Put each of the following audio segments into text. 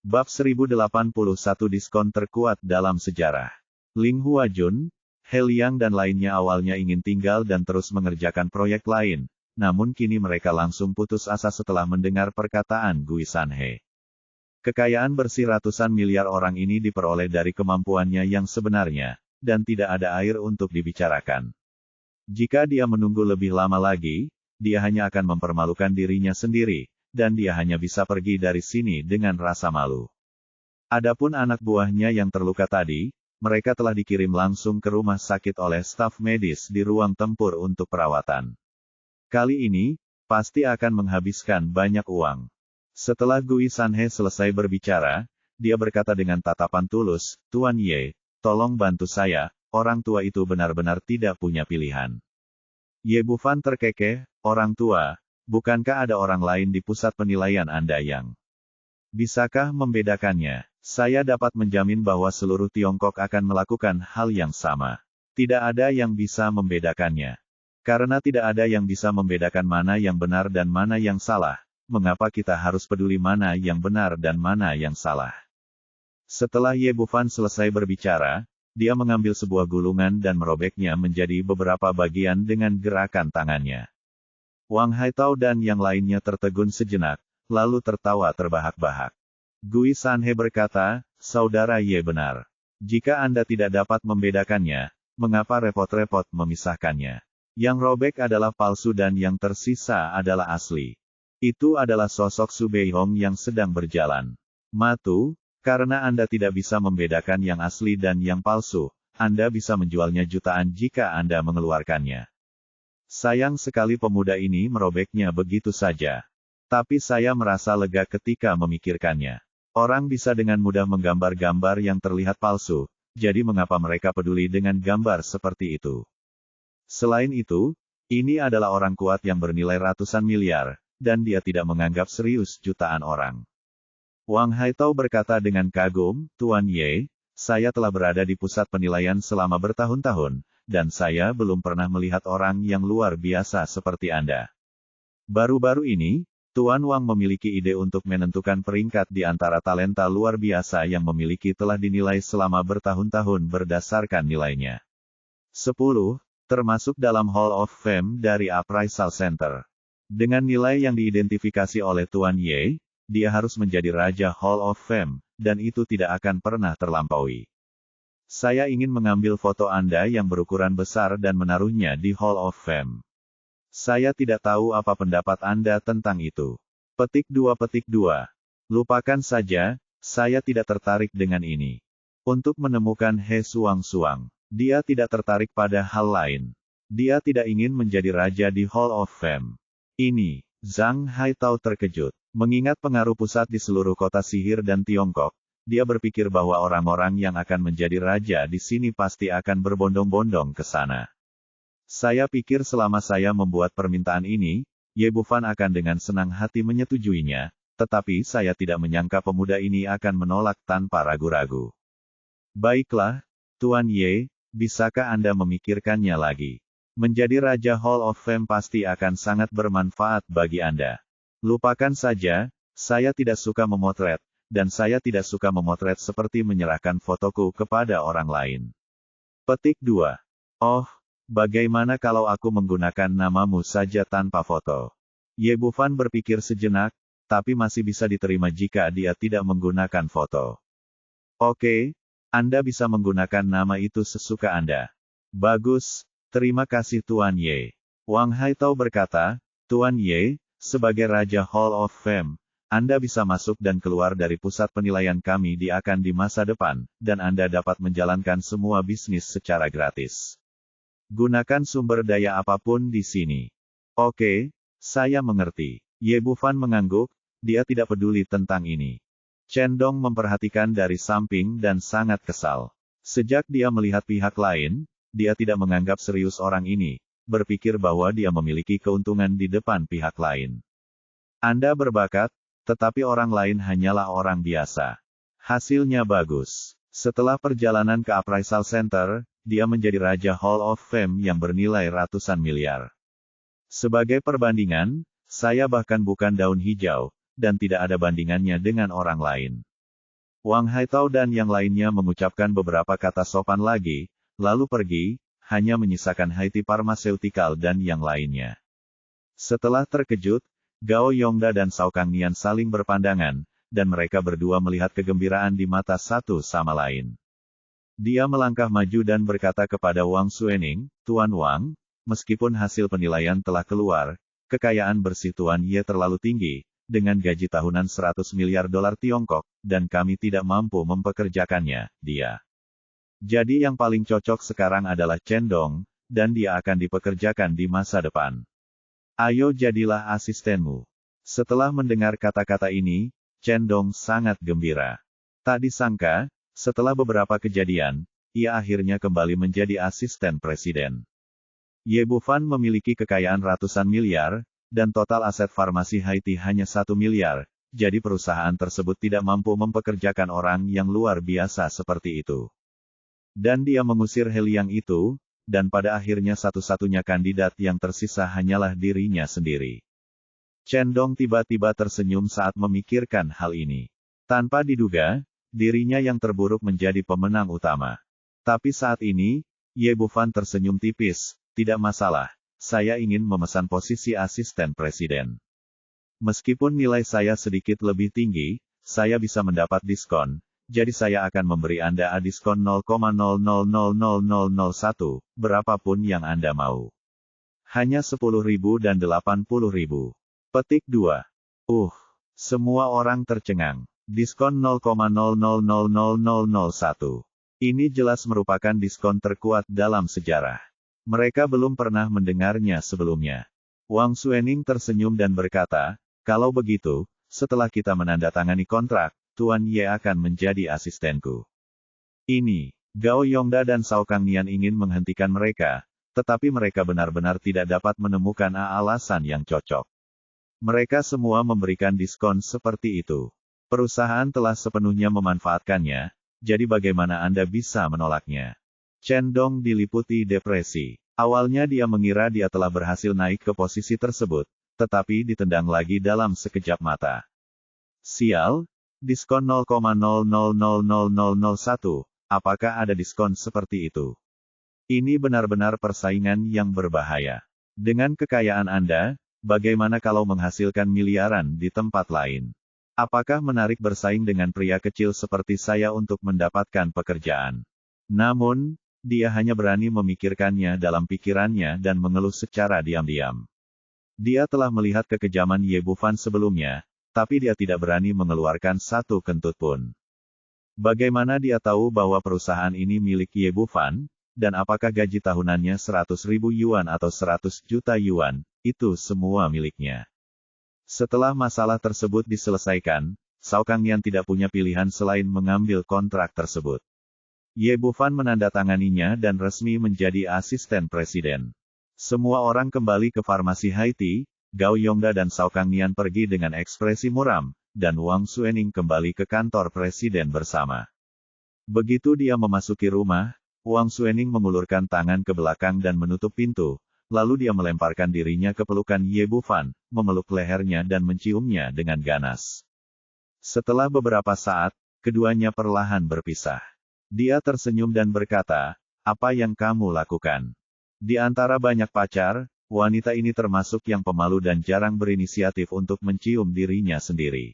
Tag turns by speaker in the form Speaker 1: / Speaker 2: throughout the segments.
Speaker 1: Bab 1081 Diskon terkuat dalam sejarah. Ling Huajun, He Liang dan lainnya awalnya ingin tinggal dan terus mengerjakan proyek lain, namun kini mereka langsung putus asa setelah mendengar perkataan Gui Sanhe. Kekayaan bersih ratusan miliar orang ini diperoleh dari kemampuannya yang sebenarnya, dan tidak ada air untuk dibicarakan. Jika dia menunggu lebih lama lagi, dia hanya akan mempermalukan dirinya sendiri, dan dia hanya bisa pergi dari sini dengan rasa malu. Adapun anak buahnya yang terluka tadi, mereka telah dikirim langsung ke rumah sakit oleh staf medis di ruang tempur untuk perawatan. Kali ini, pasti akan menghabiskan banyak uang. Setelah Gui Sanhe selesai berbicara, dia berkata dengan tatapan tulus, "Tuan Ye, tolong bantu saya, orang tua itu benar-benar tidak punya pilihan." Ye Bufan terkekeh, "Orang tua? Bukankah ada orang lain di pusat penilaian Anda yang bisakah membedakannya? Saya dapat menjamin bahwa seluruh Tiongkok akan melakukan hal yang sama. Tidak ada yang bisa membedakannya. Karena tidak ada yang bisa membedakan mana yang benar dan mana yang salah, mengapa kita harus peduli mana yang benar dan mana yang salah?" Setelah Ye Bufan selesai berbicara, dia mengambil sebuah gulungan dan merobeknya menjadi beberapa bagian dengan gerakan tangannya. Wang Haitao dan yang lainnya tertegun sejenak, lalu tertawa terbahak-bahak. Gui Sanhe berkata, "Saudara Ye benar. Jika Anda tidak dapat membedakannya, mengapa repot-repot memisahkannya? Yang robek adalah palsu dan yang tersisa adalah asli. Itu adalah sosok Su Beihong yang sedang berjalan. Matu, karena Anda tidak bisa membedakan yang asli dan yang palsu, Anda bisa menjualnya jutaan jika Anda mengeluarkannya. Sayang sekali pemuda ini merobeknya begitu saja. Tapi saya merasa lega ketika memikirkannya. Orang bisa dengan mudah menggambar-gambar yang terlihat palsu, jadi mengapa mereka peduli dengan gambar seperti itu? Selain itu, ini adalah orang kuat yang bernilai ratusan miliar, dan dia tidak menganggap serius jutaan orang." Wang Haitao berkata dengan kagum, "Tuan Ye, saya telah berada di pusat penilaian selama bertahun-tahun, dan saya belum pernah melihat orang yang luar biasa seperti Anda. Baru-baru ini, Tuan Wang memiliki ide untuk menentukan peringkat di antara talenta luar biasa yang memiliki telah dinilai selama bertahun-tahun berdasarkan nilainya. 10, termasuk dalam Hall of Fame dari Appraisal Center. Dengan nilai yang diidentifikasi oleh Tuan Ye, dia harus menjadi Raja Hall of Fame, dan itu tidak akan pernah terlampaui. Saya ingin mengambil foto Anda yang berukuran besar dan menaruhnya di Hall of Fame. Saya tidak tahu apa pendapat Anda tentang itu." Petik 2. Lupakan saja, saya tidak tertarik dengan ini. Untuk menemukan He Suang-Suang, dia tidak tertarik pada hal lain. Dia tidak ingin menjadi raja di Hall of Fame. Ini, Zhang Haitao terkejut. Mengingat pengaruh pusat di seluruh kota sihir dan Tiongkok, dia berpikir bahwa orang-orang yang akan menjadi raja di sini pasti akan berbondong-bondong ke sana. Saya pikir selama saya membuat permintaan ini, Ye Bufan akan dengan senang hati menyetujuinya, tetapi saya tidak menyangka pemuda ini akan menolak tanpa ragu-ragu. "Baiklah, Tuan Ye, bisakah Anda memikirkannya lagi? Menjadi Raja Hall of Fame pasti akan sangat bermanfaat bagi Anda. Lupakan saja, saya tidak suka memotret, dan saya tidak suka memotret seperti menyerahkan fotoku kepada orang lain." Petik 2. "Oh, bagaimana kalau aku menggunakan namamu saja tanpa foto?" Ye Bufan berpikir sejenak, tapi masih bisa diterima jika dia tidak menggunakan foto. "Oke, Anda bisa menggunakan nama itu sesuka Anda." "Bagus, terima kasih Tuan Ye." Wang Haitao berkata, "Tuan Ye, sebagai Raja Hall of Fame, Anda bisa masuk dan keluar dari pusat penilaian kami di masa depan, dan Anda dapat menjalankan semua bisnis secara gratis. Gunakan sumber daya apapun di sini." "Oke, saya mengerti." Ye Bufan mengangguk, dia tidak peduli tentang ini. Chen Dong memperhatikan dari samping dan sangat kesal. Sejak dia melihat pihak lain, dia tidak menganggap serius orang ini, berpikir bahwa dia memiliki keuntungan di depan pihak lain. "Anda berbakat, tetapi orang lain hanyalah orang biasa. Hasilnya bagus." Setelah perjalanan ke Appraisal Center, dia menjadi Raja Hall of Fame yang bernilai ratusan miliar. Sebagai perbandingan, saya bahkan bukan daun hijau, dan tidak ada bandingannya dengan orang lain. Wang Haitao dan yang lainnya mengucapkan beberapa kata sopan lagi, lalu pergi, hanya menyisakan Haiti Pharmaceutical dan yang lainnya. Setelah terkejut, Gao Yongda dan Cao Kangnian saling berpandangan, dan mereka berdua melihat kegembiraan di mata satu sama lain. Dia melangkah maju dan berkata kepada Wang Xuening, "Tuan Wang, meskipun hasil penilaian telah keluar, kekayaan bersih Tuan Ye terlalu tinggi, dengan gaji tahunan 100 miliar dolar Tiongkok, dan kami tidak mampu mempekerjakannya, dia. Jadi yang paling cocok sekarang adalah Chen Dong, dan dia akan dipekerjakan di masa depan. Ayo jadilah asistenmu." Setelah mendengar kata-kata ini, Chen Dong sangat gembira. Tak disangka, setelah beberapa kejadian, ia akhirnya kembali menjadi asisten presiden. Ye Bufan memiliki kekayaan ratusan miliar, dan total aset farmasi Haiti hanya 1 miliar, jadi perusahaan tersebut tidak mampu mempekerjakan orang yang luar biasa seperti itu. Dan dia mengusir He Liang itu, dan pada akhirnya satu-satunya kandidat yang tersisa hanyalah dirinya sendiri. Chen Dong tiba-tiba tersenyum saat memikirkan hal ini. Tanpa diduga, dirinya yang terburuk menjadi pemenang utama. Tapi saat ini, Ye Bufan tersenyum tipis. Tidak masalah, saya ingin memesan posisi asisten presiden. Meskipun nilai saya sedikit lebih tinggi, saya bisa mendapat diskon, jadi saya akan memberi Anda diskon 0,000001, berapapun yang Anda mau. Hanya 10.000 dan 80.000. Petik 2. Semua orang tercengang. Diskon 0,000001. Ini jelas merupakan diskon terkuat dalam sejarah. Mereka belum pernah mendengarnya sebelumnya. Wang Xuening tersenyum dan berkata, "Kalau begitu, setelah kita menandatangani kontrak, Tuan Ye akan menjadi asistenku." Ini, Gao Yongda dan Cao Kangnian ingin menghentikan mereka, tetapi mereka benar-benar tidak dapat menemukan alasan yang cocok. Mereka semua memberikan diskon seperti itu. Perusahaan telah sepenuhnya memanfaatkannya, jadi bagaimana Anda bisa menolaknya? Chen Dong diliputi depresi. Awalnya dia mengira dia telah berhasil naik ke posisi tersebut, tetapi ditendang lagi dalam sekejap mata. Sial, diskon 0,000001, apakah ada diskon seperti itu? Ini benar-benar persaingan yang berbahaya. Dengan kekayaan Anda, bagaimana kalau menghasilkan miliaran di tempat lain? Apakah menarik bersaing dengan pria kecil seperti saya untuk mendapatkan pekerjaan? Namun, dia hanya berani memikirkannya dalam pikirannya dan mengeluh secara diam-diam. Dia telah melihat kekejaman Ye Bufan sebelumnya, tapi dia tidak berani mengeluarkan satu kentut pun. Bagaimana dia tahu bahwa perusahaan ini milik Ye Bufan, dan apakah gaji tahunannya 100.000 yuan atau 100 juta yuan, itu semua miliknya. Setelah masalah tersebut diselesaikan, Cao Kangnian tidak punya pilihan selain mengambil kontrak tersebut. Ye Bufan menandatanganinya dan resmi menjadi asisten presiden. Semua orang kembali ke farmasi Haiti, Gao Yongda dan Cao Kangnian pergi dengan ekspresi muram, dan Wang Xuening kembali ke kantor presiden bersama. Begitu dia memasuki rumah, Wang Xuening mengulurkan tangan ke belakang dan menutup pintu, lalu dia melemparkan dirinya ke pelukan Ye Bufan, memeluk lehernya dan menciumnya dengan ganas. Setelah beberapa saat, keduanya perlahan berpisah. Dia tersenyum dan berkata, "Apa yang kamu lakukan?" Di antara banyak pacar, wanita ini termasuk yang pemalu dan jarang berinisiatif untuk mencium dirinya sendiri.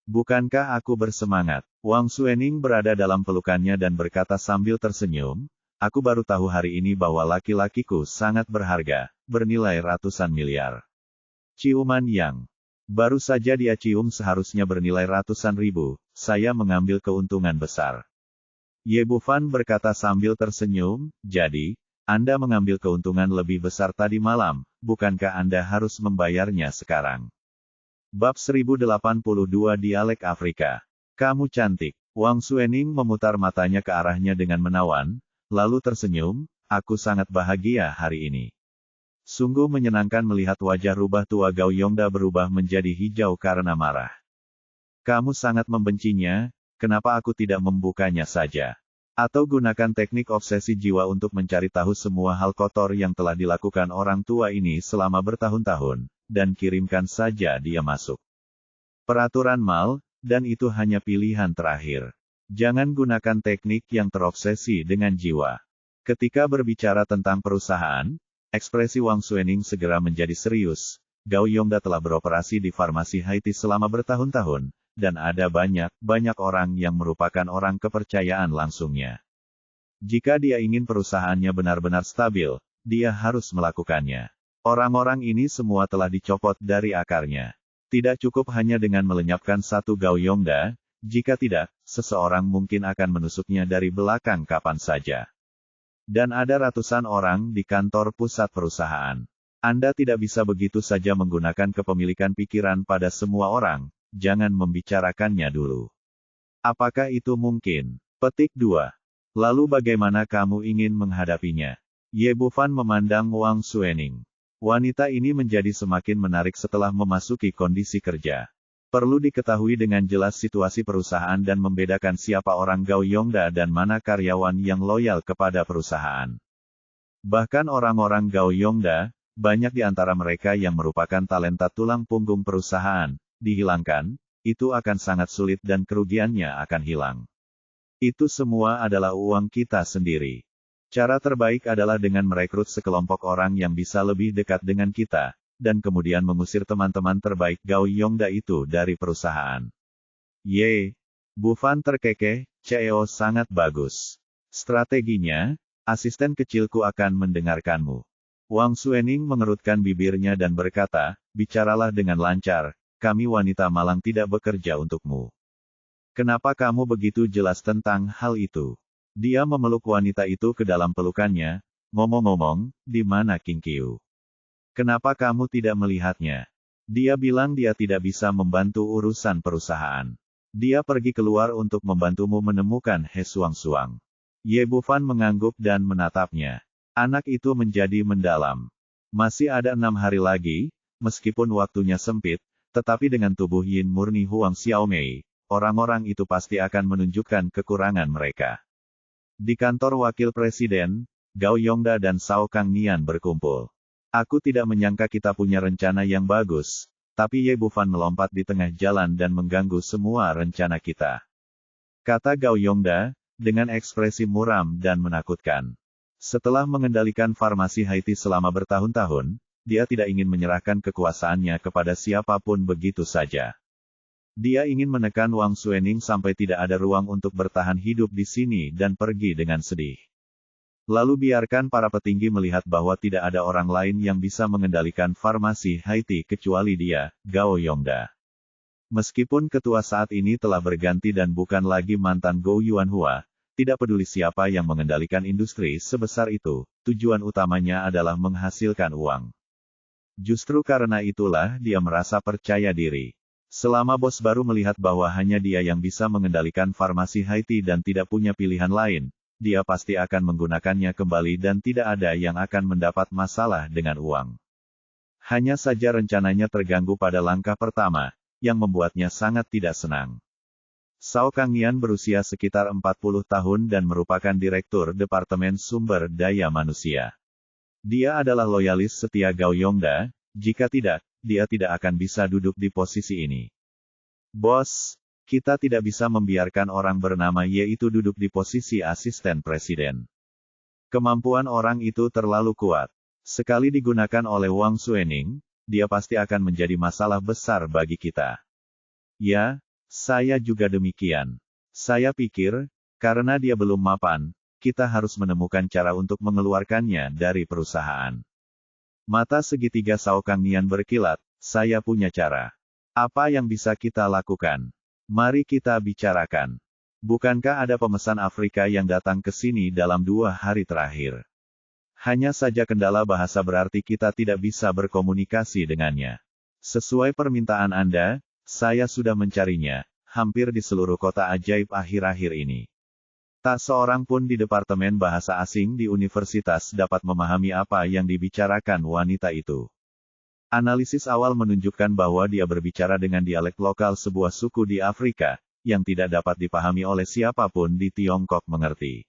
Speaker 1: "Bukankah aku bersemangat?" Wang Xuening berada dalam pelukannya dan berkata sambil tersenyum, "Aku baru tahu hari ini bahwa laki-lakiku sangat berharga, bernilai ratusan miliar." Ciuman yang baru saja dia cium seharusnya bernilai ratusan ribu, saya mengambil keuntungan besar. Ye Bufan berkata sambil tersenyum, "Jadi, Anda mengambil keuntungan lebih besar tadi malam, bukankah Anda harus membayarnya sekarang?" Bab 1082 Dialek Afrika. "Kamu cantik." Wang Xuening memutar matanya ke arahnya dengan menawan, lalu tersenyum, "Aku sangat bahagia hari ini." Sungguh menyenangkan melihat wajah rubah tua Gao Yongda berubah menjadi hijau karena marah. "Kamu sangat membencinya, kenapa aku tidak membukanya saja? Atau gunakan teknik obsesi jiwa untuk mencari tahu semua hal kotor yang telah dilakukan orang tua ini selama bertahun-tahun, dan kirimkan saja dia masuk." Peraturan Mal, dan itu hanya pilihan terakhir. Jangan gunakan teknik yang terobsesi dengan jiwa. Ketika berbicara tentang perusahaan, ekspresi Wang Xuening segera menjadi serius. Gao Yongda telah beroperasi di farmasi Haiti selama bertahun-tahun, dan ada banyak orang yang merupakan orang kepercayaan langsungnya. Jika dia ingin perusahaannya benar-benar stabil, dia harus melakukannya. Orang-orang ini semua telah dicopot dari akarnya. Tidak cukup hanya dengan melenyapkan satu Gao Yongda, jika tidak, seseorang mungkin akan menusuknya dari belakang kapan saja. Dan ada ratusan orang di kantor pusat perusahaan. Anda tidak bisa begitu saja menggunakan kepemilikan pikiran pada semua orang, jangan membicarakannya dulu. Apakah itu mungkin? Petik 2. Lalu bagaimana kamu ingin menghadapinya? Ye Bufan memandang Wang Xuening. Wanita ini menjadi semakin menarik setelah memasuki kondisi kerja. Perlu diketahui dengan jelas situasi perusahaan dan membedakan siapa orang Gao Yongda dan mana karyawan yang loyal kepada perusahaan. Bahkan orang-orang Gao Yongda, banyak di antara mereka yang merupakan talenta tulang punggung perusahaan, dihilangkan, itu akan sangat sulit dan kerugiannya akan hilang. Itu semua adalah uang kita sendiri. Cara terbaik adalah dengan merekrut sekelompok orang yang bisa lebih dekat dengan kita, dan kemudian mengusir teman-teman terbaik Gao Yongda itu dari perusahaan. Ye, Bufan terkekeh, CEO sangat bagus. Strateginya, asisten kecilku akan mendengarkanmu. Wang Xuening mengerutkan bibirnya dan berkata, bicaralah dengan lancar, kami wanita malang tidak bekerja untukmu. Kenapa kamu begitu jelas tentang hal itu? Dia memeluk wanita itu ke dalam pelukannya, ngomong-ngomong, di mana King Qiu? Kenapa kamu tidak melihatnya? Dia bilang dia tidak bisa membantu urusan perusahaan. Dia pergi keluar untuk membantumu menemukan He Suang-Suang. Ye Bufan mengangguk dan menatapnya. Anak itu menjadi mendalam. Masih ada 6 hari lagi, meskipun waktunya sempit, tetapi dengan tubuh yin murni Huang Xiaomei, orang-orang itu pasti akan menunjukkan kekurangan mereka. Di kantor wakil presiden, Gao Yongda dan Cao Kangnian berkumpul. Aku tidak menyangka kita punya rencana yang bagus, tapi Ye Bufan melompat di tengah jalan dan mengganggu semua rencana kita. Kata Gao Yongda, dengan ekspresi muram dan menakutkan. Setelah mengendalikan farmasi Haiti selama bertahun-tahun, dia tidak ingin menyerahkan kekuasaannya kepada siapapun begitu saja. Dia ingin menekan Wang Xuening sampai tidak ada ruang untuk bertahan hidup di sini dan pergi dengan sedih. Lalu biarkan para petinggi melihat bahwa tidak ada orang lain yang bisa mengendalikan farmasi Haiti kecuali dia, Gao Yongda. Meskipun ketua saat ini telah berganti dan bukan lagi mantan Gou Yuanhua, tidak peduli siapa yang mengendalikan industri sebesar itu, tujuan utamanya adalah menghasilkan uang. Justru karena itulah dia merasa percaya diri. Selama bos baru melihat bahwa hanya dia yang bisa mengendalikan farmasi Haiti dan tidak punya pilihan lain, dia pasti akan menggunakannya kembali dan tidak ada yang akan mendapat masalah dengan uang. Hanya saja rencananya terganggu pada langkah pertama, yang membuatnya sangat tidak senang. Cao Kangnian berusia sekitar 40 tahun dan merupakan Direktur Departemen Sumber Daya Manusia. Dia adalah loyalis setia Gao Yongda, jika tidak, dia tidak akan bisa duduk di posisi ini. Bos, kita tidak bisa membiarkan orang bernama Ye itu duduk di posisi asisten presiden. Kemampuan orang itu terlalu kuat. Sekali digunakan oleh Wang Xuening, dia pasti akan menjadi masalah besar bagi kita. Ya, saya juga demikian. Saya pikir, karena dia belum mapan, kita harus menemukan cara untuk mengeluarkannya dari perusahaan. Mata segitiga Cao Kangnian berkilat, saya punya cara. Apa yang bisa kita lakukan? Mari kita bicarakan. Bukankah ada pemesan Afrika yang datang ke sini dalam 2 hari terakhir? Hanya saja kendala bahasa berarti kita tidak bisa berkomunikasi dengannya. Sesuai permintaan Anda, saya sudah mencarinya, hampir di seluruh kota ajaib akhir-akhir ini. Tak seorang pun di Departemen Bahasa Asing di universitas dapat memahami apa yang dibicarakan wanita itu. Analisis awal menunjukkan bahwa dia berbicara dengan dialek lokal sebuah suku di Afrika, yang tidak dapat dipahami oleh siapapun di Tiongkok mengerti.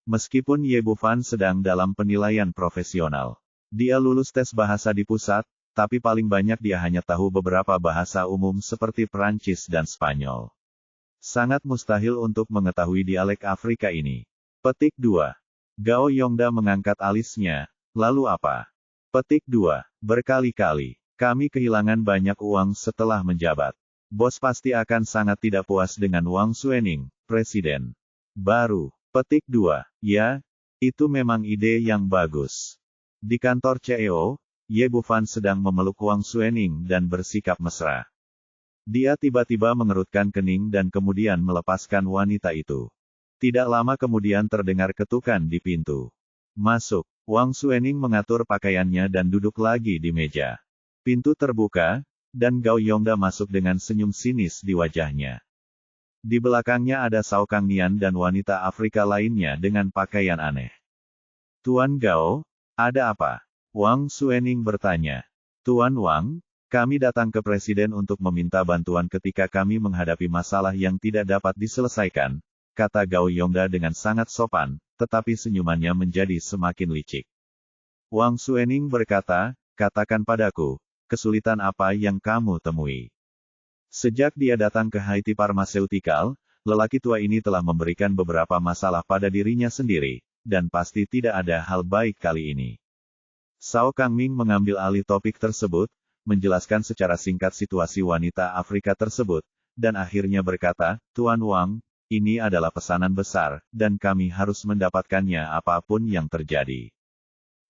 Speaker 1: Meskipun Ye Bufan sedang dalam penilaian profesional, dia lulus tes bahasa di pusat, tapi paling banyak dia hanya tahu beberapa bahasa umum seperti Prancis dan Spanyol. Sangat mustahil untuk mengetahui dialek Afrika ini. Petik 2. Gao Yongda mengangkat alisnya, lalu apa? Petik 2. Berkali-kali, kami kehilangan banyak uang setelah menjabat. Bos pasti akan sangat tidak puas dengan Wang Xuening, presiden baru. Petik 2. Ya, itu memang ide yang bagus. Di kantor CEO, Ye Bufan sedang memeluk Wang Xuening dan bersikap mesra. Dia tiba-tiba mengerutkan kening dan kemudian melepaskan wanita itu. Tidak lama kemudian terdengar ketukan di pintu. Masuk. Wang Xuening mengatur pakaiannya dan duduk lagi di meja. Pintu terbuka, dan Gao Yongda masuk dengan senyum sinis di wajahnya. Di belakangnya ada Cao Kangnian dan wanita Afrika lainnya dengan pakaian aneh. Tuan Gao, ada apa? Wang Xuening bertanya. Tuan Wang, kami datang ke Presiden untuk meminta bantuan ketika kami menghadapi masalah yang tidak dapat diselesaikan, kata Gao Yongda dengan sangat sopan, tetapi senyumannya menjadi semakin licik. Wang Xuening berkata, katakan padaku, kesulitan apa yang kamu temui? Sejak dia datang ke Haiti Pharmaceutical, lelaki tua ini telah memberikan beberapa masalah pada dirinya sendiri, dan pasti tidak ada hal baik kali ini. Cao Kangming mengambil alih topik tersebut, menjelaskan secara singkat situasi wanita Afrika tersebut, dan akhirnya berkata, Tuan Wang, ini adalah pesanan besar, dan kami harus mendapatkannya apapun yang terjadi.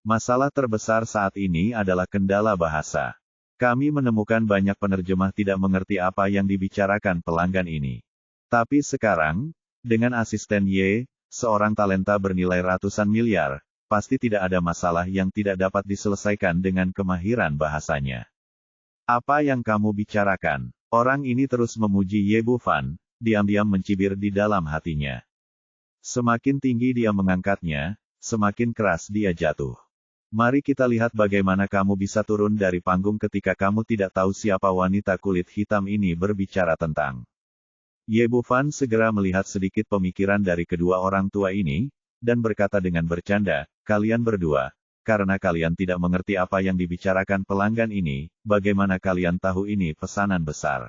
Speaker 1: Masalah terbesar saat ini adalah kendala bahasa. Kami menemukan banyak penerjemah tidak mengerti apa yang dibicarakan pelanggan ini. Tapi sekarang, dengan asisten Ye, seorang talenta bernilai ratusan miliar, pasti tidak ada masalah yang tidak dapat diselesaikan dengan kemahiran bahasanya. Apa yang kamu bicarakan? Orang ini terus memuji Ye Bufan, diam-diam mencibir di dalam hatinya. Semakin tinggi dia mengangkatnya, semakin keras dia jatuh. Mari kita lihat bagaimana kamu bisa turun dari panggung ketika kamu tidak tahu siapa wanita kulit hitam ini berbicara tentang. Ye Bufan segera melihat sedikit pemikiran dari kedua orang tua ini, dan berkata dengan bercanda, kalian berdua, karena kalian tidak mengerti apa yang dibicarakan pelanggan ini, bagaimana kalian tahu ini pesanan besar?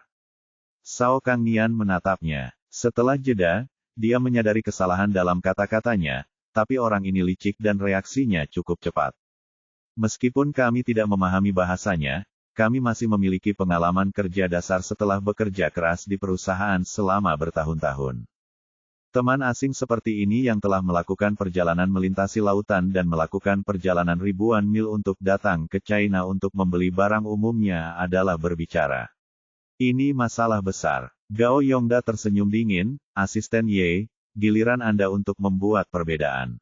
Speaker 1: Cao Kangnian menatapnya. Setelah jeda, dia menyadari kesalahan dalam kata-katanya, tapi orang ini licik dan reaksinya cukup cepat. Meskipun kami tidak memahami bahasanya, kami masih memiliki pengalaman kerja dasar setelah bekerja keras di perusahaan selama bertahun-tahun. Teman asing seperti ini yang telah melakukan perjalanan melintasi lautan dan melakukan perjalanan ribuan mil untuk datang ke China untuk membeli barang umumnya adalah berbicara. Ini masalah besar. Gao Yongda tersenyum dingin, asisten Ye, giliran Anda untuk membuat perbedaan.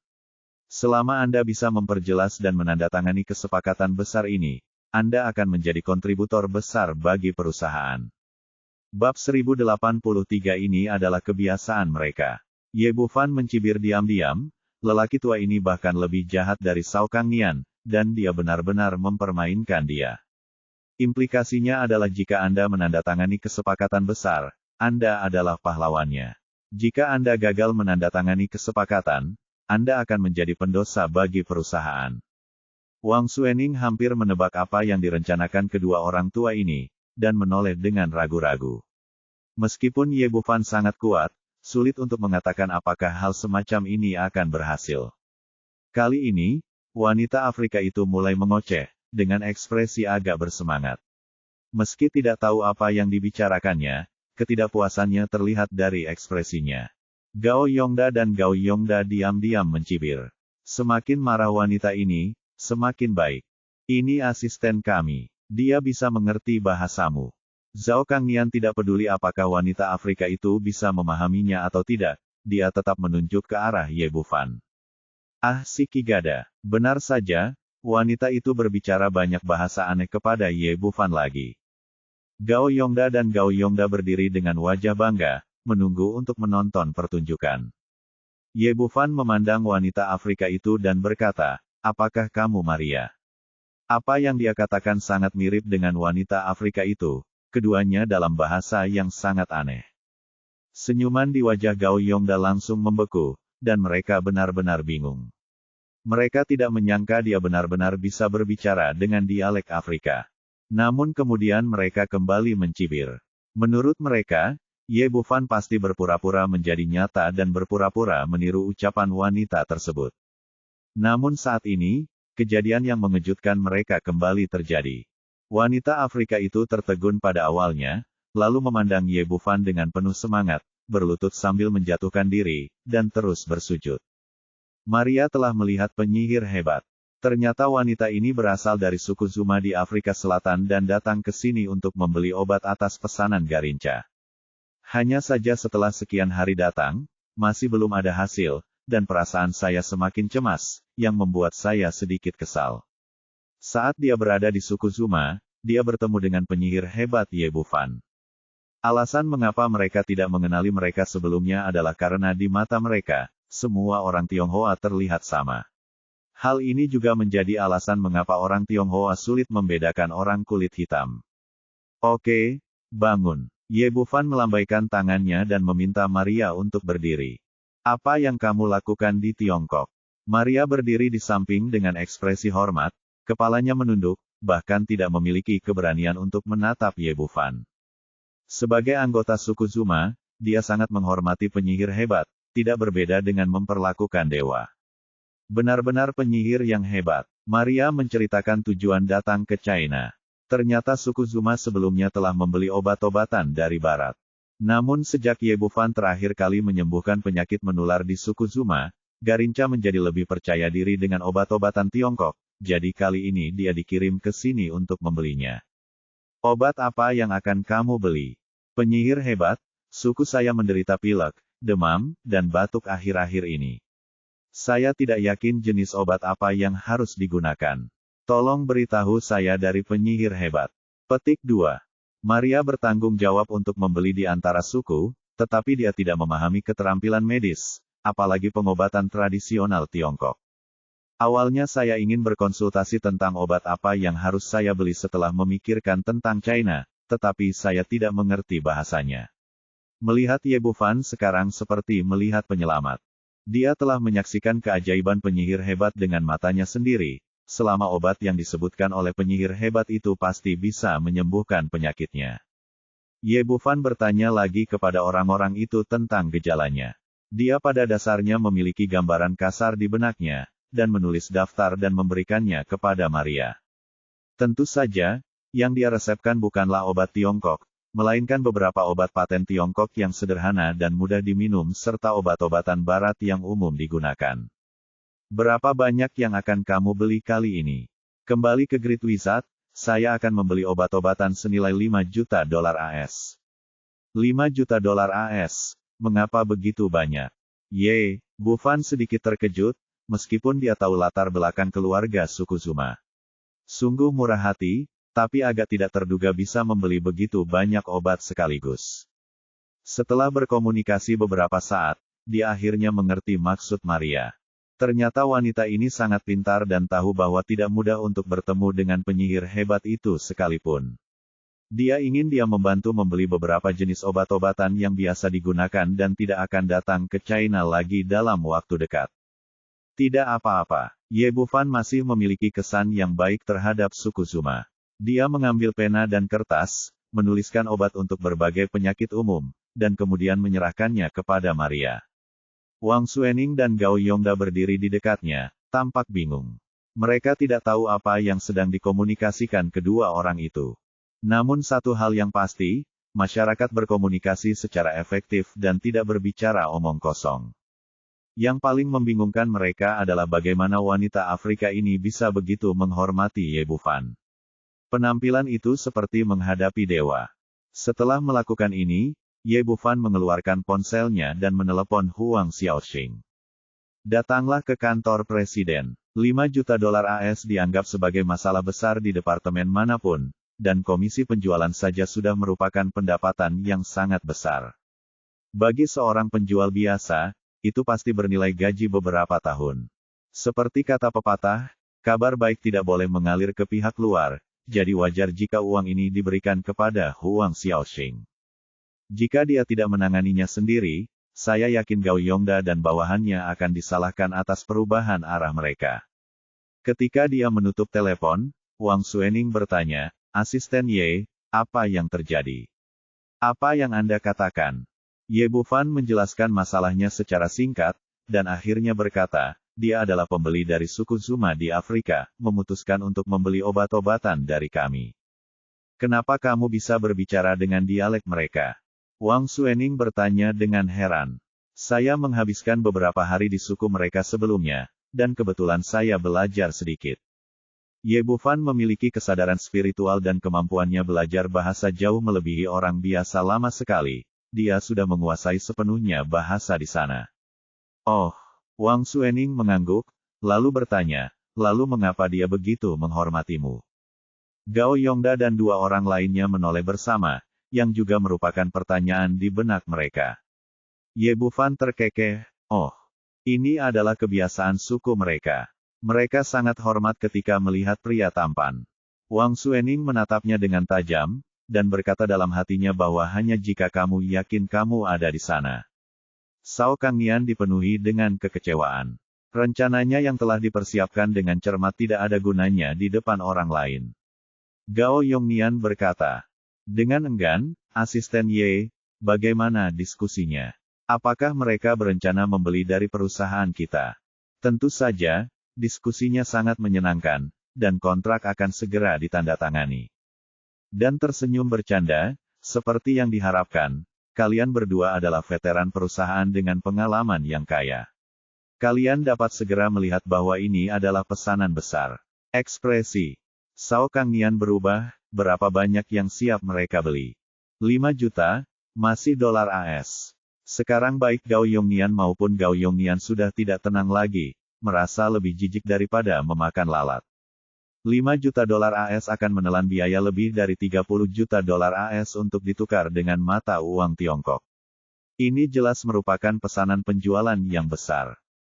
Speaker 1: Selama Anda bisa memperjelas dan menandatangani kesepakatan besar ini, Anda akan menjadi kontributor besar bagi perusahaan. Bab 1083 ini adalah kebiasaan mereka. Ye Bufan mencibir diam-diam, lelaki tua ini bahkan lebih jahat dari Cao Kangnian, dan dia benar-benar mempermainkan dia. Implikasinya adalah jika Anda menandatangani kesepakatan besar, Anda adalah pahlawannya. Jika Anda gagal menandatangani kesepakatan, Anda akan menjadi pendosa bagi perusahaan. Wang Xuening hampir menebak apa yang direncanakan kedua orang tua ini, dan menoleh dengan ragu-ragu. Meskipun Ye Bufan sangat kuat, sulit untuk mengatakan apakah hal semacam ini akan berhasil. Kali ini, wanita Afrika itu mulai mengoceh, dengan ekspresi agak bersemangat. Meski tidak tahu apa yang dibicarakannya, ketidakpuasannya terlihat dari ekspresinya. Gao Yongda dan Gao Yongda diam-diam mencibir. Semakin marah wanita ini, semakin baik. Ini asisten kami. Dia bisa mengerti bahasamu. Cao Kangnian tidak peduli apakah wanita Afrika itu bisa memahaminya atau tidak, dia tetap menunjuk ke arah Ye Bufan. Ah si Kigada, benar saja, wanita itu berbicara banyak bahasa aneh kepada Ye Bufan lagi. Gao Yongda dan Gao Yongda berdiri dengan wajah bangga, menunggu untuk menonton pertunjukan. Ye Bufan memandang wanita Afrika itu dan berkata, apakah kamu Maria? Apa yang dia katakan sangat mirip dengan wanita Afrika itu, keduanya dalam bahasa yang sangat aneh. Senyuman di wajah Gao Yongda langsung membeku, dan mereka benar-benar bingung. Mereka tidak menyangka dia benar-benar bisa berbicara dengan dialek Afrika. Namun kemudian mereka kembali mencibir. Menurut mereka, Ye Bufan pasti berpura-pura menjadi nyata dan berpura-pura meniru ucapan wanita tersebut. Namun saat ini, kejadian yang mengejutkan mereka kembali terjadi. Wanita Afrika itu tertegun pada awalnya, lalu memandang Ye Bufan dengan penuh semangat, berlutut sambil menjatuhkan diri, dan terus bersujud. Maria telah melihat penyihir hebat. Ternyata wanita ini berasal dari suku Zuma di Afrika Selatan dan datang ke sini untuk membeli obat atas pesanan Garinca. Hanya saja setelah sekian hari datang, masih belum ada hasil, dan perasaan saya semakin cemas, yang membuat saya sedikit kesal. Saat dia berada di suku Zuma, dia bertemu dengan penyihir hebat Ye Bufan. Alasan mengapa mereka tidak mengenali mereka sebelumnya adalah karena di mata mereka, semua orang Tionghoa terlihat sama. Hal ini juga menjadi alasan mengapa orang Tionghoa sulit membedakan orang kulit hitam. Oke, bangun. Ye Bufan melambaikan tangannya dan meminta Maria untuk berdiri. Apa yang kamu lakukan di Tiongkok? Maria berdiri di samping dengan ekspresi hormat, kepalanya menunduk, bahkan tidak memiliki keberanian untuk menatap Ye Bufan. Sebagai anggota suku Zuma, dia sangat menghormati penyihir hebat, tidak berbeda dengan memperlakukan dewa. Benar-benar penyihir yang hebat. Maria menceritakan tujuan datang ke China. Ternyata suku Zuma sebelumnya telah membeli obat-obatan dari barat. Namun sejak Ye Bufan terakhir kali menyembuhkan penyakit menular di suku Zuma, Garinca menjadi lebih percaya diri dengan obat-obatan Tiongkok, jadi kali ini dia dikirim ke sini untuk membelinya. Obat apa yang akan kamu beli? Penyihir hebat, suku saya menderita pilek, demam, dan batuk akhir-akhir ini. Saya tidak yakin jenis obat apa yang harus digunakan. Tolong beritahu saya dari penyihir hebat. Petik 2. Maria bertanggung jawab untuk membeli di antara suku, tetapi dia tidak memahami keterampilan medis, apalagi pengobatan tradisional Tiongkok. Awalnya saya ingin berkonsultasi tentang obat apa yang harus saya beli setelah memikirkan tentang China, tetapi saya tidak mengerti bahasanya. Melihat Ye Bufan sekarang seperti melihat penyelamat. Dia telah menyaksikan keajaiban penyihir hebat dengan matanya sendiri, selama obat yang disebutkan oleh penyihir hebat itu pasti bisa menyembuhkan penyakitnya. Ye Bufan bertanya lagi kepada orang-orang itu tentang gejalanya. Dia pada dasarnya memiliki gambaran kasar di benaknya, dan menulis daftar dan memberikannya kepada Maria. Tentu saja, yang dia resepkan bukanlah obat Tiongkok, melainkan beberapa obat paten Tiongkok yang sederhana dan mudah diminum serta obat-obatan barat yang umum digunakan. Berapa banyak yang akan kamu beli kali ini? Kembali ke Great Wizard, saya akan membeli obat-obatan senilai $5 juta AS. $5 juta AS, mengapa begitu banyak? Ye Bufan sedikit terkejut, meskipun dia tahu latar belakang keluarga suku Zuma. Sungguh murah hati, tapi agak tidak terduga bisa membeli begitu banyak obat sekaligus. Setelah berkomunikasi beberapa saat, dia akhirnya mengerti maksud Maria. Ternyata wanita ini sangat pintar dan tahu bahwa tidak mudah untuk bertemu dengan penyihir hebat itu sekalipun. Dia ingin dia membantu membeli beberapa jenis obat-obatan yang biasa digunakan dan tidak akan datang ke China lagi dalam waktu dekat. Tidak apa-apa, Ye Bufan masih memiliki kesan yang baik terhadap suku Zuma. Dia mengambil pena dan kertas, menuliskan obat untuk berbagai penyakit umum, dan kemudian menyerahkannya kepada Maria. Wang Xuening dan Gao Yongda berdiri di dekatnya, tampak bingung. Mereka tidak tahu apa yang sedang dikomunikasikan kedua orang itu. Namun satu hal yang pasti, masyarakat berkomunikasi secara efektif dan tidak berbicara omong kosong. Yang paling membingungkan mereka adalah bagaimana wanita Afrika ini bisa begitu menghormati Ye Bufan. Penampilan itu seperti menghadapi dewa. Setelah melakukan ini, Ye Bufan mengeluarkan ponselnya dan menelepon Huang Xiaoxing. Datanglah ke kantor presiden. $5 juta AS dianggap sebagai masalah besar di departemen manapun, dan komisi penjualan saja sudah merupakan pendapatan yang sangat besar. Bagi seorang penjual biasa, itu pasti bernilai gaji beberapa tahun. Seperti kata pepatah, kabar baik tidak boleh mengalir ke pihak luar, jadi wajar jika uang ini diberikan kepada Huang Xiaoxing. Jika dia tidak menanganinya sendiri, saya yakin Gao Yongda dan bawahannya akan disalahkan atas perubahan arah mereka. Ketika dia menutup telepon, Wang Xuening bertanya, Asisten Ye, apa yang terjadi? Apa yang Anda katakan? Ye Bufan menjelaskan masalahnya secara singkat, dan akhirnya berkata, dia adalah pembeli dari suku Zuma di Afrika, memutuskan untuk membeli obat-obatan dari kami. Kenapa kamu bisa berbicara dengan dialek mereka? Wang Xuening bertanya dengan heran. Saya menghabiskan beberapa hari di suku mereka sebelumnya, dan kebetulan saya belajar sedikit. Ye Bufan memiliki kesadaran spiritual dan kemampuannya belajar bahasa jauh melebihi orang biasa lama sekali. Dia sudah menguasai sepenuhnya bahasa di sana. Oh, Wang Xuening mengangguk, lalu bertanya, lalu mengapa dia begitu menghormatimu? Gao Yongda dan dua orang lainnya menoleh bersama, yang juga merupakan pertanyaan di benak mereka. Ye Bufan terkekeh, oh, ini adalah kebiasaan suku mereka. Mereka sangat hormat ketika melihat pria tampan. Wang Xuening menatapnya dengan tajam, dan berkata dalam hatinya bahwa hanya jika kamu yakin kamu ada di sana. Cao Kangnian dipenuhi dengan kekecewaan. Rencananya yang telah dipersiapkan dengan cermat tidak ada gunanya di depan orang lain. Gao Yongnian berkata, dengan enggan, asisten Ye, bagaimana diskusinya? Apakah mereka berencana membeli dari perusahaan kita? Tentu saja, diskusinya sangat menyenangkan, dan kontrak akan segera ditandatangani. Dan tersenyum bercanda, seperti yang diharapkan, kalian berdua adalah veteran perusahaan dengan pengalaman yang kaya. Kalian dapat segera melihat bahwa ini adalah pesanan besar. Ekspresi Cao Kangnian berubah, berapa banyak yang siap mereka beli? 5 juta, masih dolar AS. Sekarang baik Gao Yongnian maupun Gao Yongnian sudah tidak tenang lagi, merasa lebih jijik daripada memakan lalat. 5 juta dolar AS akan menelan biaya lebih dari 30 juta dolar AS untuk ditukar dengan mata uang Tiongkok. Ini jelas merupakan pesanan penjualan yang besar.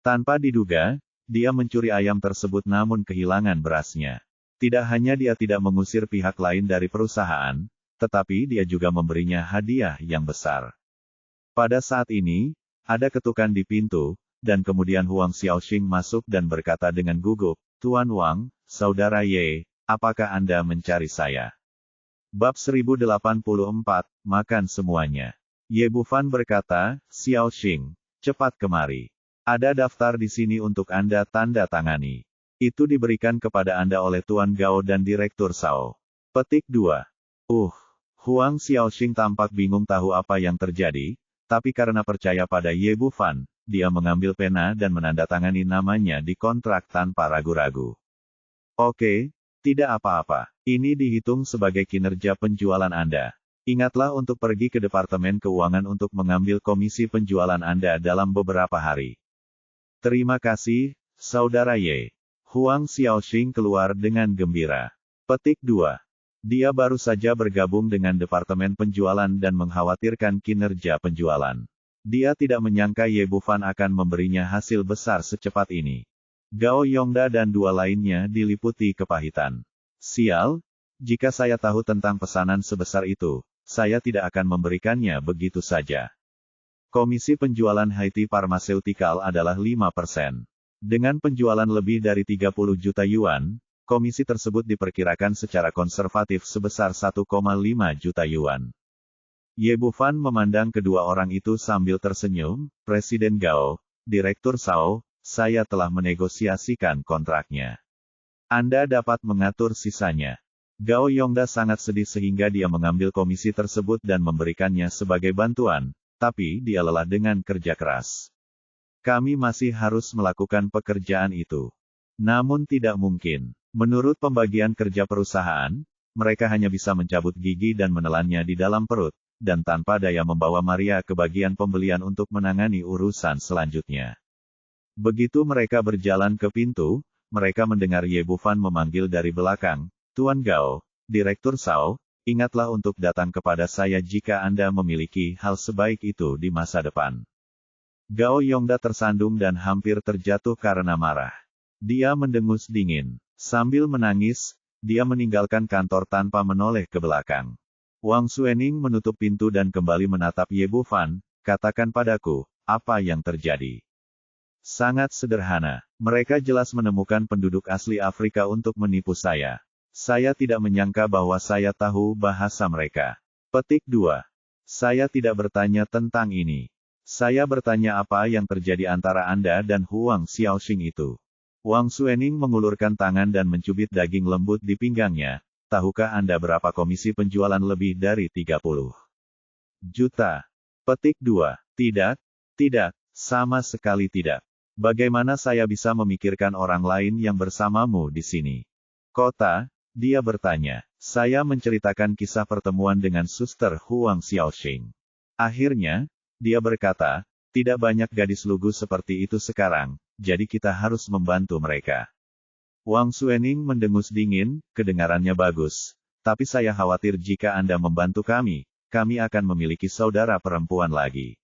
Speaker 1: Tanpa diduga, dia mencuri ayam tersebut namun kehilangan berasnya. Tidak hanya dia tidak mengusir pihak lain dari perusahaan, tetapi dia juga memberinya hadiah yang besar. Pada saat ini, ada ketukan di pintu, dan kemudian Huang Xiaoxing masuk dan berkata dengan gugup, Tuan Wang, Saudara Ye, apakah Anda mencari saya? Bab 1084, makan semuanya. Ye Bufan berkata, Xiaoxing, cepat kemari. Ada daftar di sini untuk Anda tanda tangani. Itu diberikan kepada Anda oleh Tuan Gao dan Direktur Cao. Petik 2. Huang Xiaoxing tampak bingung tahu apa yang terjadi, tapi karena percaya pada Ye Bufan, dia mengambil pena dan menandatangani namanya di kontrak tanpa ragu-ragu. Oke, tidak apa-apa. Ini dihitung sebagai kinerja penjualan Anda. Ingatlah untuk pergi ke Departemen Keuangan untuk mengambil komisi penjualan Anda dalam beberapa hari. Terima kasih, Saudara Ye. Huang Xiaoxing keluar dengan gembira. Petik 2. Dia baru saja bergabung dengan Departemen Penjualan dan mengkhawatirkan kinerja penjualan. Dia tidak menyangka Ye Bufan akan memberinya hasil besar secepat ini. Gao Yongda dan dua lainnya diliputi kepahitan. Sial, jika saya tahu tentang pesanan sebesar itu, saya tidak akan memberikannya begitu saja. Komisi penjualan Haiti Pharmaceutical adalah 5%. Dengan penjualan lebih dari 30 juta yuan, komisi tersebut diperkirakan secara konservatif sebesar 1,5 juta yuan. Ye Bufan memandang kedua orang itu sambil tersenyum, Presiden Gao, Direktur Cao, saya telah menegosiasikan kontraknya. Anda dapat mengatur sisanya. Gao Yongda sangat sedih sehingga dia mengambil komisi tersebut dan memberikannya sebagai bantuan, tapi dia lelah dengan kerja keras. Kami masih harus melakukan pekerjaan itu. Namun tidak mungkin. Menurut pembagian kerja perusahaan, mereka hanya bisa mencabut gigi dan menelannya di dalam perut, dan tanpa daya membawa Maria ke bagian pembelian untuk menangani urusan selanjutnya. Begitu mereka berjalan ke pintu, mereka mendengar Ye Bufan memanggil dari belakang, Tuan Gao, Direktur Cao, ingatlah untuk datang kepada saya jika Anda memiliki hal sebaik itu di masa depan. Gao Yongda tersandung dan hampir terjatuh karena marah. Dia mendengus dingin. Sambil menangis, dia meninggalkan kantor tanpa menoleh ke belakang. Wang Xuening menutup pintu dan kembali menatap Ye Bufan, katakan padaku, apa yang terjadi? Sangat sederhana. Mereka jelas menemukan penduduk asli Afrika untuk menipu saya. Saya tidak menyangka bahwa saya tahu bahasa mereka. Petik 2. Saya tidak bertanya tentang ini. Saya bertanya apa yang terjadi antara Anda dan Huang Xiaoxing itu. Wang Suening mengulurkan tangan dan mencubit daging lembut di pinggangnya. Tahukah Anda berapa komisi penjualan lebih dari 30 juta? Petik 2. Tidak, tidak, sama sekali tidak. Bagaimana saya bisa memikirkan orang lain yang bersamamu di sini? Kota, dia bertanya. Saya menceritakan kisah pertemuan dengan Suster Huang Xiaoxing. Akhirnya, dia berkata, tidak banyak gadis lugu seperti itu sekarang, jadi kita harus membantu mereka. Wang Suening mendengus dingin, kedengarannya bagus. Tapi saya khawatir jika Anda membantu kami akan memiliki saudara perempuan lagi.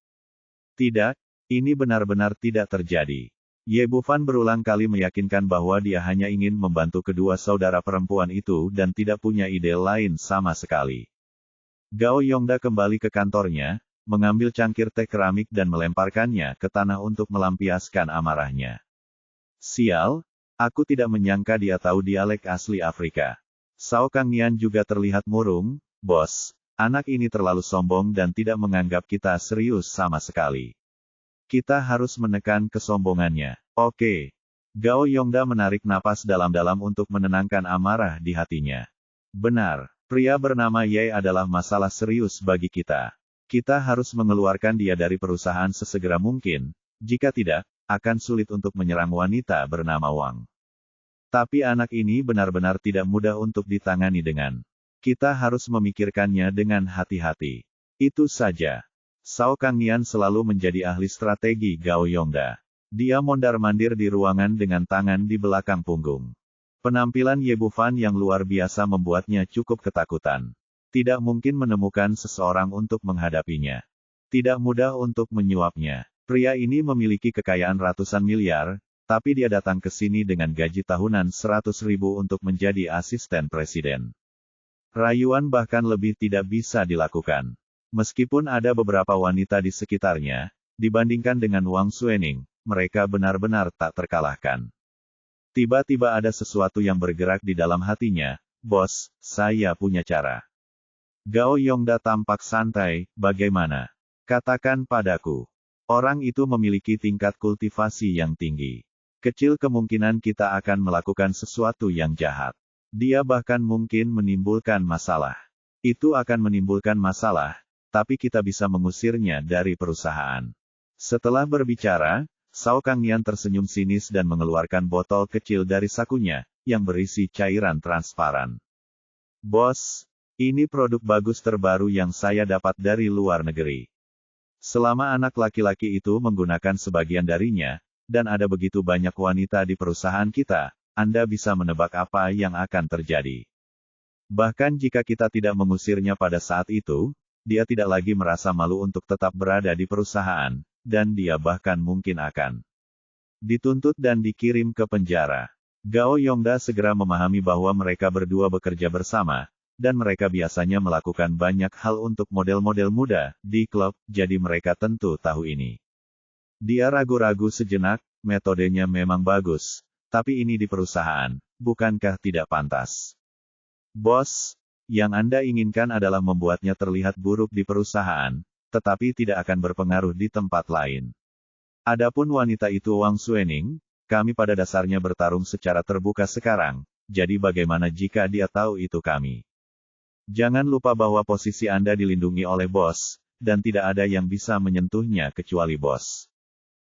Speaker 1: Tidak, ini benar-benar tidak terjadi. Ye Bufan berulang kali meyakinkan bahwa dia hanya ingin membantu kedua saudara perempuan itu dan tidak punya ide lain sama sekali. Gao Yongda kembali ke kantornya, mengambil cangkir teh keramik dan melemparkannya ke tanah untuk melampiaskan amarahnya. Sial, aku tidak menyangka dia tahu dialek asli Afrika. Sao Kangnian juga terlihat murung, bos, anak ini terlalu sombong dan tidak menganggap kita serius sama sekali. Kita harus menekan kesombongannya. Oke. Gao Yongda menarik napas dalam-dalam untuk menenangkan amarah di hatinya. Benar, pria bernama Ye adalah masalah serius bagi kita. Kita harus mengeluarkan dia dari perusahaan sesegera mungkin. Jika tidak, akan sulit untuk menyerang wanita bernama Wang. Tapi anak ini benar-benar tidak mudah untuk ditangani dengan. Kita harus memikirkannya dengan hati-hati. Itu saja. Sao Kangnian selalu menjadi ahli strategi Gao Yongda. Dia mondar-mandir di ruangan dengan tangan di belakang punggung. Penampilan Ye Bufan yang luar biasa membuatnya cukup ketakutan. Tidak mungkin menemukan seseorang untuk menghadapinya. Tidak mudah untuk menyuapnya. Pria ini memiliki kekayaan ratusan miliar, tapi dia datang ke sini dengan gaji tahunan 100.000 untuk menjadi asisten presiden. Rayuan bahkan lebih tidak bisa dilakukan. Meskipun ada beberapa wanita di sekitarnya, dibandingkan dengan Wang Suening, mereka benar-benar tak terkalahkan. Tiba-tiba ada sesuatu yang bergerak di dalam hatinya. Bos, saya punya cara. Gao Yongda tampak santai, bagaimana? Katakan padaku. Orang itu memiliki tingkat kultivasi yang tinggi. Kecil kemungkinan kita akan melakukan sesuatu yang jahat. Dia bahkan mungkin menimbulkan masalah. Itu akan menimbulkan masalah, tapi kita bisa mengusirnya dari perusahaan. Setelah berbicara, Sao Kangnian tersenyum sinis dan mengeluarkan botol kecil dari sakunya, yang berisi cairan transparan. Bos, ini produk bagus terbaru yang saya dapat dari luar negeri. Selama anak laki-laki itu menggunakan sebagian darinya, dan ada begitu banyak wanita di perusahaan kita, Anda bisa menebak apa yang akan terjadi. Bahkan jika kita tidak mengusirnya pada saat itu, dia tidak lagi merasa malu untuk tetap berada di perusahaan, dan dia bahkan mungkin akan dituntut dan dikirim ke penjara. Gao Yongda segera memahami bahwa mereka berdua bekerja bersama, dan mereka biasanya melakukan banyak hal untuk model-model muda di klub, jadi mereka tentu tahu ini. Dia ragu-ragu sejenak, metodenya memang bagus, tapi ini di perusahaan, bukankah tidak pantas? Bos, yang Anda inginkan adalah membuatnya terlihat buruk di perusahaan, tetapi tidak akan berpengaruh di tempat lain. Adapun wanita itu Wang Suening, kami pada dasarnya bertarung secara terbuka sekarang, jadi bagaimana jika dia tahu itu kami? Jangan lupa bahwa posisi Anda dilindungi oleh bos, dan tidak ada yang bisa menyentuhnya kecuali bos.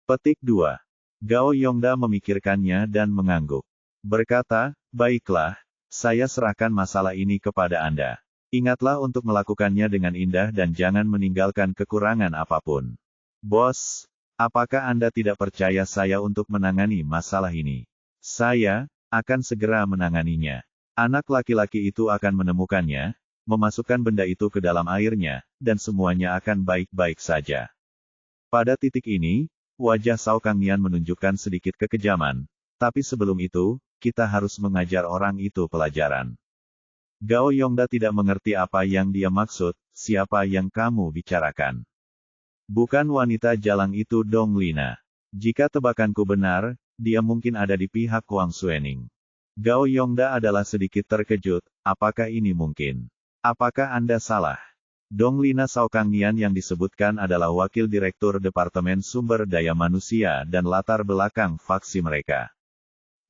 Speaker 1: Petik 2. Gao Yongda memikirkannya dan mengangguk. Berkata, baiklah, saya serahkan masalah ini kepada Anda. Ingatlah untuk melakukannya dengan indah dan jangan meninggalkan kekurangan apapun. Bos, apakah Anda tidak percaya saya untuk menangani masalah ini? Saya akan segera menanganinya. Anak laki-laki itu akan menemukannya, memasukkan benda itu ke dalam airnya, dan semuanya akan baik-baik saja. Pada titik ini, wajah Sao Kangnian menunjukkan sedikit kekejaman, tapi sebelum itu, kita harus mengajar orang itu pelajaran. Gao Yongda tidak mengerti apa yang dia maksud, siapa yang kamu bicarakan? Bukan wanita jalang itu dong Lina. Jika tebakanku benar, dia mungkin ada di pihak Wang Suening. Gao Yongda adalah sedikit terkejut, apakah ini mungkin? Apakah Anda salah? Donglina Saokangnian yang disebutkan adalah wakil direktur Departemen Sumber Daya Manusia dan latar belakang faksi mereka.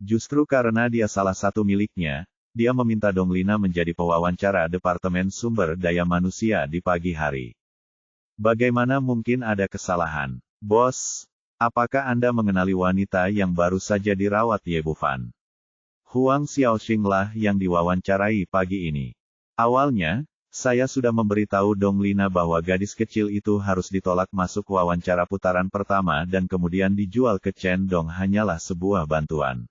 Speaker 1: Justru karena dia salah satu miliknya, dia meminta Donglina menjadi pewawancara Departemen Sumber Daya Manusia di pagi hari. Bagaimana mungkin ada kesalahan? Bos, apakah Anda mengenali wanita yang baru saja dirawat Ye Bufan? Huang Xiaoxing lah yang diwawancarai pagi ini. Awalnya, saya sudah memberitahu Donglina bahwa gadis kecil itu harus ditolak masuk wawancara putaran pertama dan kemudian dijual ke Chen Dong hanyalah sebuah bantuan.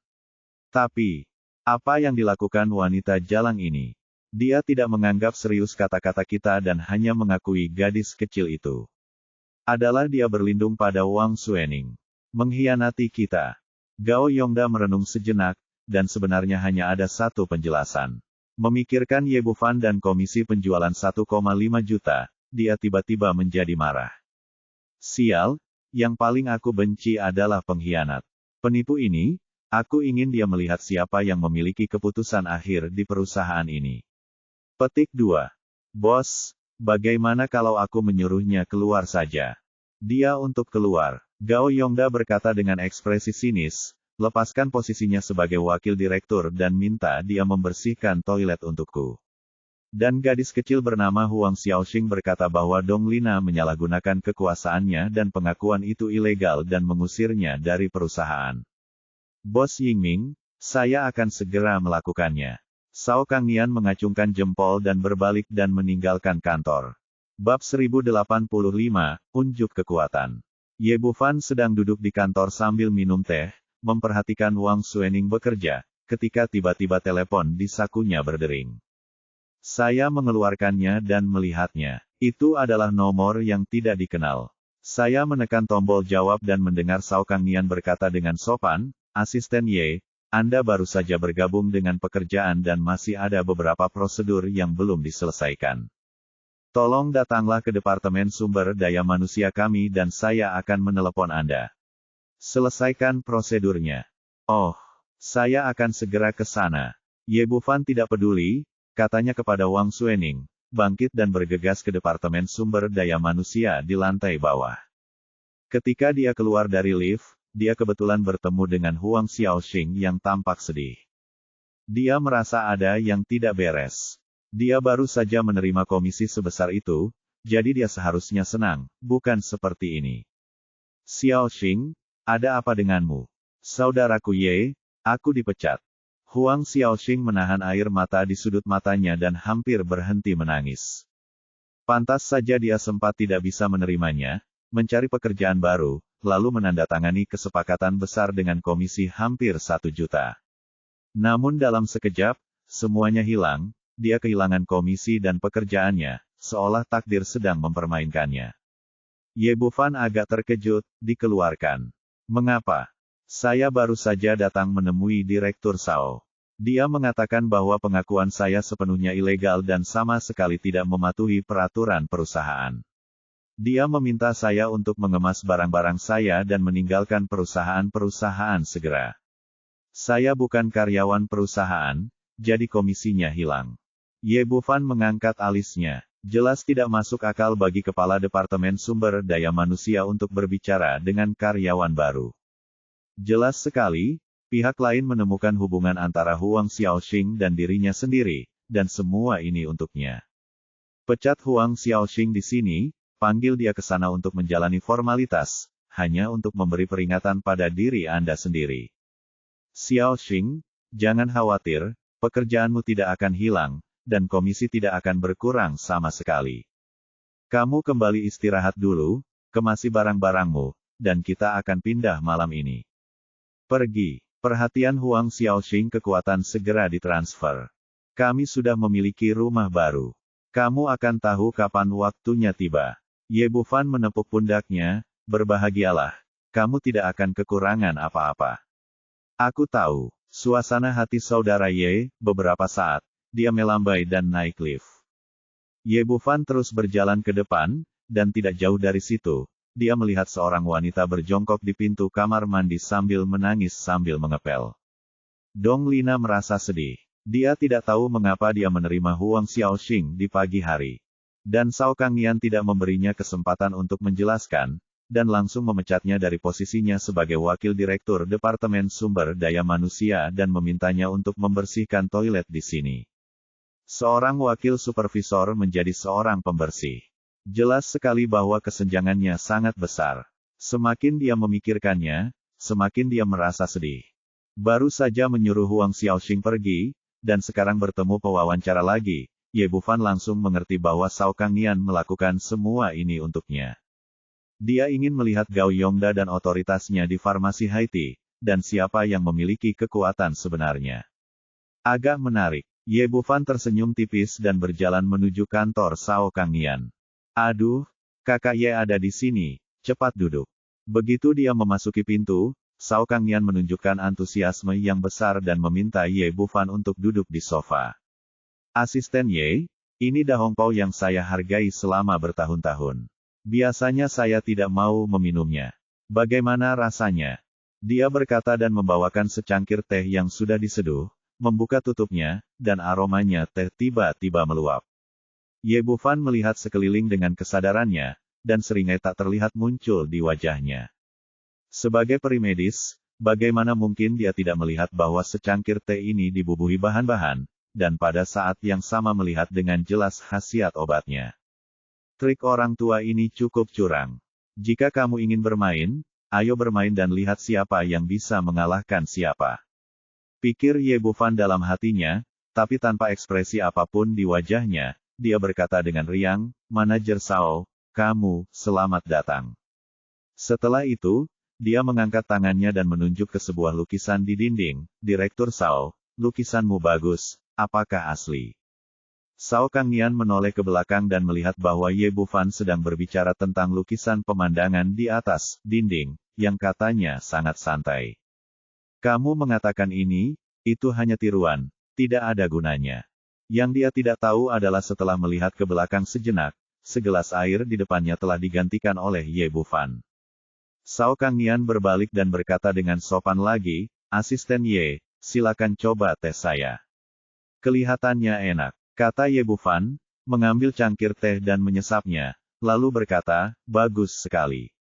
Speaker 1: Tapi, apa yang dilakukan wanita jalang ini? Dia tidak menganggap serius kata-kata kita dan hanya mengakui gadis kecil itu adalah dia berlindung pada Wang Suening. Mengkhianati kita. Gao Yongda merenung sejenak, dan sebenarnya hanya ada satu penjelasan. Memikirkan Ye Bufan dan komisi penjualan 1,5 juta, dia tiba-tiba menjadi marah. Sial, yang paling aku benci adalah pengkhianat. Penipu ini, aku ingin dia melihat siapa yang memiliki keputusan akhir di perusahaan ini. Petik 2. Bos, bagaimana kalau aku menyuruhnya keluar saja? Dia untuk keluar. Gao Yongda berkata dengan ekspresi sinis, lepaskan posisinya sebagai wakil direktur dan minta dia membersihkan toilet untukku. Dan gadis kecil bernama Huang Xiaoxing berkata bahwa Donglina menyalahgunakan kekuasaannya dan pengakuan itu ilegal dan mengusirnya dari perusahaan. Bos Yingming, saya akan segera melakukannya. Saokangnian mengacungkan jempol dan berbalik dan meninggalkan kantor. Bab 1085, Unjuk Kekuatan. Ye Bufan sedang duduk di kantor sambil minum teh, memperhatikan Wang Suening bekerja, ketika tiba-tiba telepon di sakunya berdering. Saya mengeluarkannya dan melihatnya. Itu adalah nomor yang tidak dikenal. Saya menekan tombol jawab dan mendengar Saokangnian berkata dengan sopan, Asisten Ye, Anda baru saja bergabung dengan pekerjaan dan masih ada beberapa prosedur yang belum diselesaikan. Tolong datanglah ke Departemen Sumber Daya Manusia kami dan saya akan menelepon Anda. Selesaikan prosedurnya. Oh, saya akan segera ke sana. Ye Bufan tidak peduli, katanya kepada Wang Suening, bangkit dan bergegas ke Departemen Sumber Daya Manusia di lantai bawah. Ketika dia keluar dari lift, dia kebetulan bertemu dengan Huang Xiaoxing yang tampak sedih. Dia merasa ada yang tidak beres. Dia baru saja menerima komisi sebesar itu, jadi dia seharusnya senang, bukan seperti ini. Xiaoxing, ada apa denganmu? Saudaraku Ye, aku dipecat. Huang Xiaoxing menahan air mata di sudut matanya dan hampir berhenti menangis. Pantas saja dia sempat tidak bisa menerimanya, mencari pekerjaan baru, lalu menandatangani kesepakatan besar dengan komisi hampir 1 juta. Namun dalam sekejap, semuanya hilang, dia kehilangan komisi dan pekerjaannya, seolah takdir sedang mempermainkannya. Ye Bufan agak terkejut, dikeluarkan. Mengapa? Saya baru saja datang menemui Direktur Sao. Dia mengatakan bahwa pengakuan saya sepenuhnya ilegal dan sama sekali tidak mematuhi peraturan perusahaan. Dia meminta saya untuk mengemas barang-barang saya dan meninggalkan perusahaan-perusahaan segera. Saya bukan karyawan perusahaan, jadi komisinya hilang. Ye Bufan mengangkat alisnya. Jelas tidak masuk akal bagi kepala Departemen Sumber Daya Manusia untuk berbicara dengan karyawan baru. Jelas sekali, pihak lain menemukan hubungan antara Huang Xiaoxing dan dirinya sendiri, dan semua ini untuknya. Pecat Huang Xiaoxing di sini, panggil dia ke sana untuk menjalani formalitas, hanya untuk memberi peringatan pada diri Anda sendiri. Xiaoxing, jangan khawatir, pekerjaanmu tidak akan hilang, dan komisi tidak akan berkurang sama sekali. Kamu kembali istirahat dulu, kemasi barang-barangmu, dan kita akan pindah malam ini. Pergi. Perhatian Huang Xiaoxing kekuatan segera ditransfer. Kami sudah memiliki rumah baru. Kamu akan tahu kapan waktunya tiba. Ye Bufan menepuk pundaknya, berbahagialah. Kamu tidak akan kekurangan apa-apa. Aku tahu. Suasana hati saudara Ye, beberapa saat, dia melambai dan naik lift. Ye Bufan terus berjalan ke depan, dan tidak jauh dari situ, dia melihat seorang wanita berjongkok di pintu kamar mandi sambil menangis sambil mengepel. Dong Lina merasa sedih. Dia tidak tahu mengapa dia menerima Huang Xiaoxing di pagi hari. Dan Cao Kangnian tidak memberinya kesempatan untuk menjelaskan, dan langsung memecatnya dari posisinya sebagai Wakil Direktur Departemen Sumber Daya Manusia dan memintanya untuk membersihkan toilet di sini. Seorang wakil supervisor menjadi seorang pembersih. Jelas sekali bahwa kesenjangannya sangat besar. Semakin dia memikirkannya, semakin dia merasa sedih. Baru saja menyuruh Huang Xiaoxing pergi, dan sekarang bertemu pewawancara lagi, Ye Bufan langsung mengerti bahwa Cao Kangnian melakukan semua ini untuknya. Dia ingin melihat Gao Yongda dan otoritasnya di farmasi Haiti, dan siapa yang memiliki kekuatan sebenarnya. Agak menarik, Ye Bufan tersenyum tipis dan berjalan menuju kantor Cao Kangnian. Aduh, kakak Ye ada di sini, cepat duduk. Begitu dia memasuki pintu, Cao Kangnian menunjukkan antusiasme yang besar dan meminta Ye Bufan untuk duduk di sofa. Asisten Ye, ini Da Hongpao yang saya hargai selama bertahun-tahun. Biasanya saya tidak mau meminumnya. Bagaimana rasanya? Dia berkata dan membawakan secangkir teh yang sudah diseduh, membuka tutupnya, dan aromanya teh tiba-tiba meluap. Ye Bufan melihat sekeliling dengan kesadarannya, dan seringai tak terlihat muncul di wajahnya. Sebagai perimedis, bagaimana mungkin dia tidak melihat bahwa secangkir teh ini dibubuhi bahan-bahan, dan pada saat yang sama melihat dengan jelas khasiat obatnya. Trik orang tua ini cukup curang. Jika kamu ingin bermain, ayo bermain dan lihat siapa yang bisa mengalahkan siapa. Pikir Ye Bufan dalam hatinya, tapi tanpa ekspresi apapun di wajahnya, dia berkata dengan riang, "Manajer Cao, kamu, selamat datang." Setelah itu, dia mengangkat tangannya dan menunjuk ke sebuah lukisan di dinding. "Direktur Cao, lukisanmu bagus, apakah asli?" Cao Kangnian menoleh ke belakang dan melihat bahwa Ye Bufan sedang berbicara tentang lukisan pemandangan di atas dinding, yang katanya sangat santai. "Kamu mengatakan ini, itu hanya tiruan, tidak ada gunanya." Yang dia tidak tahu adalah setelah melihat ke belakang sejenak, segelas air di depannya telah digantikan oleh Ye Bufan. Cao Kangnian berbalik dan berkata dengan sopan lagi, "Asisten Ye, silakan coba teh saya." "Kelihatannya enak," kata Ye Bufan, mengambil cangkir teh dan menyesapnya, lalu berkata, "Bagus sekali.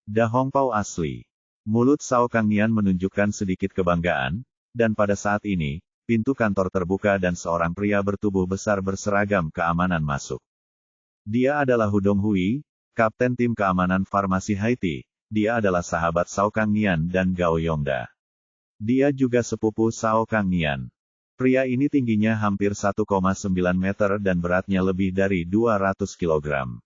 Speaker 1: Da Hongpao asli." Mulut Cao Kangnian menunjukkan sedikit kebanggaan, dan pada saat ini, pintu kantor terbuka dan seorang pria bertubuh besar berseragam keamanan masuk. Dia adalah Hudong Hui, kapten tim keamanan farmasi Haiti. Dia adalah sahabat Cao Kangnian dan Gao Yongda. Dia juga sepupu Cao Kangnian. Pria ini tingginya hampir 1,9 meter dan beratnya lebih dari 200 kg.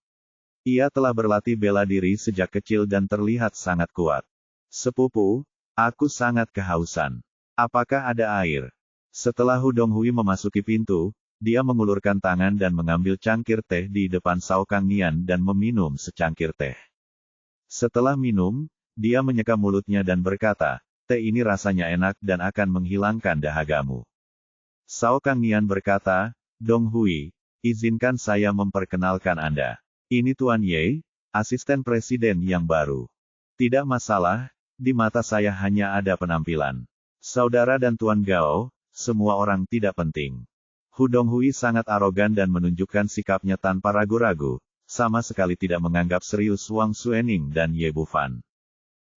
Speaker 1: Ia telah berlatih bela diri sejak kecil dan terlihat sangat kuat. "Sepupu, aku sangat kehausan. Apakah ada air?" Setelah Hudong Hui memasuki pintu, dia mengulurkan tangan dan mengambil cangkir teh di depan Cao Kangnian dan meminum secangkir teh. Setelah minum, dia menyeka mulutnya dan berkata, "Teh ini rasanya enak dan akan menghilangkan dahagamu." Cao Kangnian berkata, "Dong Hui, izinkan saya memperkenalkan Anda. Ini Tuan Ye, asisten presiden yang baru." "Tidak masalah, di mata saya hanya ada penampilan. Saudara dan Tuan Gao, semua orang tidak penting." Hudong Hui sangat arogan dan menunjukkan sikapnya tanpa ragu-ragu, sama sekali tidak menganggap serius Wang Xuening dan Ye Bufan.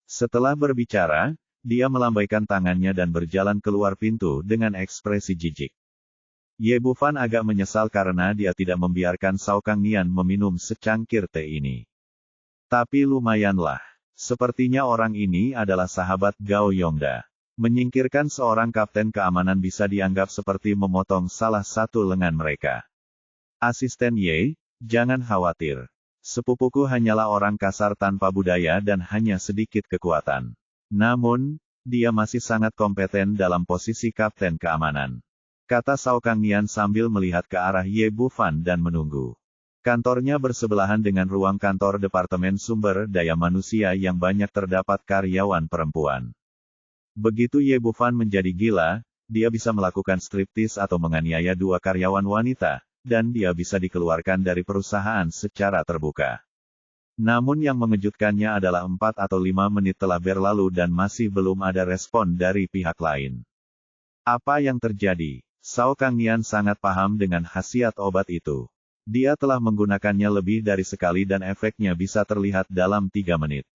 Speaker 1: Setelah berbicara, dia melambaikan tangannya dan berjalan keluar pintu dengan ekspresi jijik. Ye Bufan agak menyesal karena dia tidak membiarkan Cao Kangnian meminum secangkir teh ini. Tapi lumayanlah. Sepertinya orang ini adalah sahabat Gao Yongda. Menyingkirkan seorang kapten keamanan bisa dianggap seperti memotong salah satu lengan mereka. "Asisten Ye, jangan khawatir. Sepupuku hanyalah orang kasar tanpa budaya dan hanya sedikit kekuatan. Namun, dia masih sangat kompeten dalam posisi kapten keamanan," kata Cao Kangnian sambil melihat ke arah Ye Bufan dan menunggu. Kantornya bersebelahan dengan ruang kantor Departemen Sumber Daya Manusia yang banyak terdapat karyawan perempuan. Begitu Ye Bufan menjadi gila, dia bisa melakukan striptis atau menganiaya dua karyawan wanita, dan dia bisa dikeluarkan dari perusahaan secara terbuka. Namun yang mengejutkannya adalah 4 atau 5 menit telah berlalu dan masih belum ada respon dari pihak lain. Apa yang terjadi? Sao Kangnian sangat paham dengan khasiat obat itu. Dia telah menggunakannya lebih dari sekali dan efeknya bisa terlihat dalam 3 menit.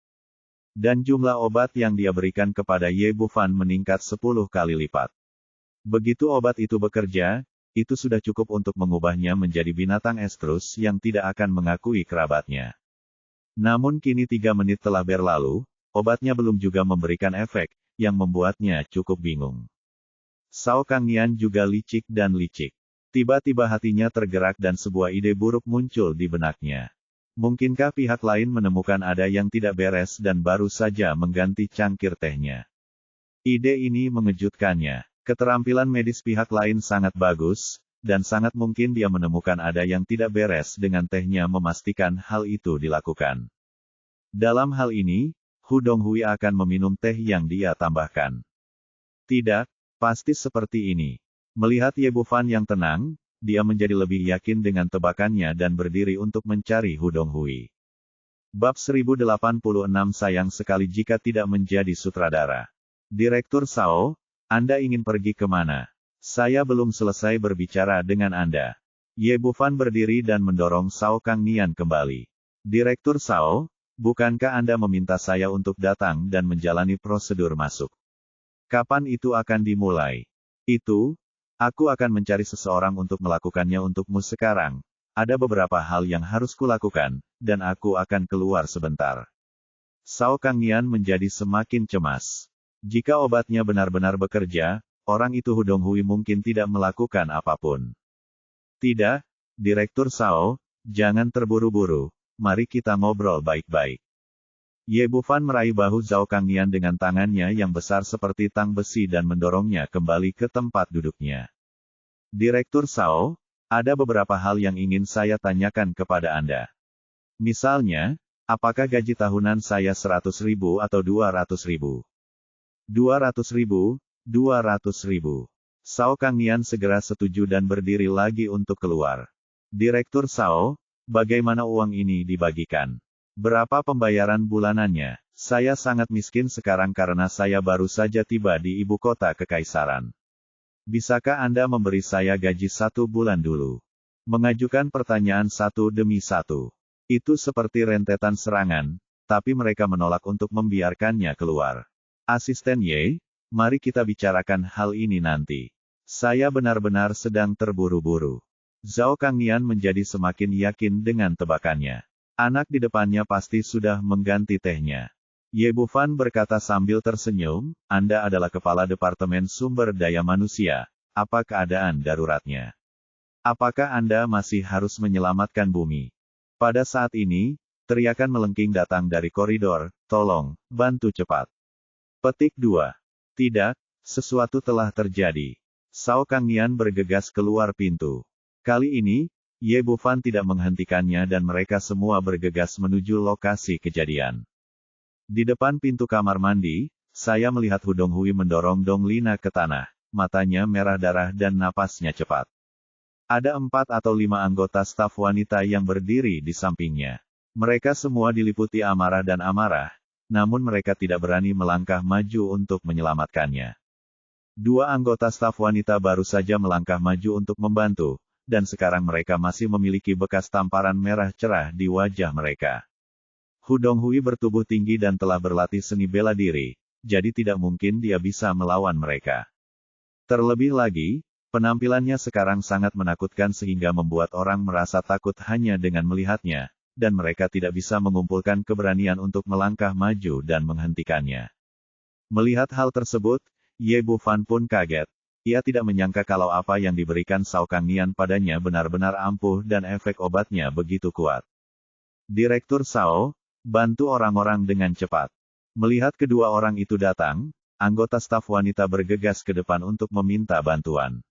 Speaker 1: Dan jumlah obat yang dia berikan kepada Ye Bufan meningkat 10 kali lipat. Begitu obat itu bekerja, itu sudah cukup untuk mengubahnya menjadi binatang estrus yang tidak akan mengakui kerabatnya. Namun kini 3 menit telah berlalu, obatnya belum juga memberikan efek, yang membuatnya cukup bingung. Sao Kangnian juga licik dan licik. Tiba-tiba hatinya tergerak dan sebuah ide buruk muncul di benaknya. Mungkinkah pihak lain menemukan ada yang tidak beres dan baru saja mengganti cangkir tehnya? Ide ini mengejutkannya. Keterampilan medis pihak lain sangat bagus, dan sangat mungkin dia menemukan ada yang tidak beres dengan tehnya memastikan hal itu dilakukan. Dalam hal ini, Hu Donghui akan meminum teh yang dia tambahkan. Tidak, pasti seperti ini. Melihat Ye Bufan yang tenang, dia menjadi lebih yakin dengan tebakannya dan berdiri untuk mencari Hu Donghui. Bab 1086 sayang sekali jika tidak menjadi sutradara. Direktur Sao, Anda ingin pergi kemana? Saya belum selesai berbicara dengan Anda. Ye Bufan berdiri dan mendorong Sao Kangnian kembali. Direktur Sao, bukankah Anda meminta saya untuk datang dan menjalani prosedur masuk? Kapan itu akan dimulai? Aku akan mencari seseorang untuk melakukannya untukmu sekarang. Ada beberapa hal yang harus kulakukan, dan aku akan keluar sebentar. Sao Kangnian menjadi semakin cemas. Jika obatnya benar-benar bekerja, orang itu Hu Donghui mungkin tidak melakukan apapun. Tidak, Direktur Sao, jangan terburu-buru. Mari kita ngobrol baik-baik. Ye Bufan meraih bahu Zhao Kangnian dengan tangannya yang besar seperti tang besi dan mendorongnya kembali ke tempat duduknya. Direktur Sao, ada beberapa hal yang ingin saya tanyakan kepada Anda. Misalnya, apakah gaji tahunan saya 100.000 atau 200.000? 200.000, 200.000. Sao Kangnian segera setuju dan berdiri lagi untuk keluar. Direktur Sao, bagaimana uang ini dibagikan? Berapa pembayaran bulanannya? Saya sangat miskin sekarang karena saya baru saja tiba di ibu kota kekaisaran. Bisakah Anda memberi saya gaji 1 bulan dulu? Mengajukan pertanyaan satu demi satu. Itu seperti rentetan serangan, tapi mereka menolak untuk membiarkannya keluar. Asisten Ye, mari kita bicarakan hal ini nanti. Saya benar-benar sedang terburu-buru. Zhao Kangnian menjadi semakin yakin dengan tebakannya. Anak di depannya pasti sudah mengganti tehnya. Ye Bufan berkata sambil tersenyum, Anda adalah kepala Departemen Sumber Daya Manusia. Apa keadaan daruratnya? Apakah Anda masih harus menyelamatkan bumi? Pada saat ini, teriakan melengking datang dari koridor, tolong, bantu cepat. Petik 2. Tidak, sesuatu telah terjadi. Sao Kangnian bergegas keluar pintu. Kali ini, Ye Bufan tidak menghentikannya dan mereka semua bergegas menuju lokasi kejadian. Di depan pintu kamar mandi, saya melihat Hu Donghui mendorong Dong Lina ke tanah. Matanya merah darah dan napasnya cepat. Ada 4 atau 5 anggota staf wanita yang berdiri di sampingnya. Mereka semua diliputi amarah dan amarah, namun mereka tidak berani melangkah maju untuk menyelamatkannya. 2 anggota staf wanita baru saja melangkah maju untuk membantu, dan sekarang mereka masih memiliki bekas tamparan merah cerah di wajah mereka. Hu Donghui bertubuh tinggi dan telah berlatih seni bela diri, jadi tidak mungkin dia bisa melawan mereka. Terlebih lagi, penampilannya sekarang sangat menakutkan sehingga membuat orang merasa takut hanya dengan melihatnya, dan mereka tidak bisa mengumpulkan keberanian untuk melangkah maju dan menghentikannya. Melihat hal tersebut, Ye Bufan pun kaget. Ia tidak menyangka kalau apa yang diberikan Sao Kangnian padanya benar-benar ampuh dan efek obatnya begitu kuat. Direktur Sao, bantu orang-orang dengan cepat. Melihat kedua orang itu datang, anggota staf wanita bergegas ke depan untuk meminta bantuan.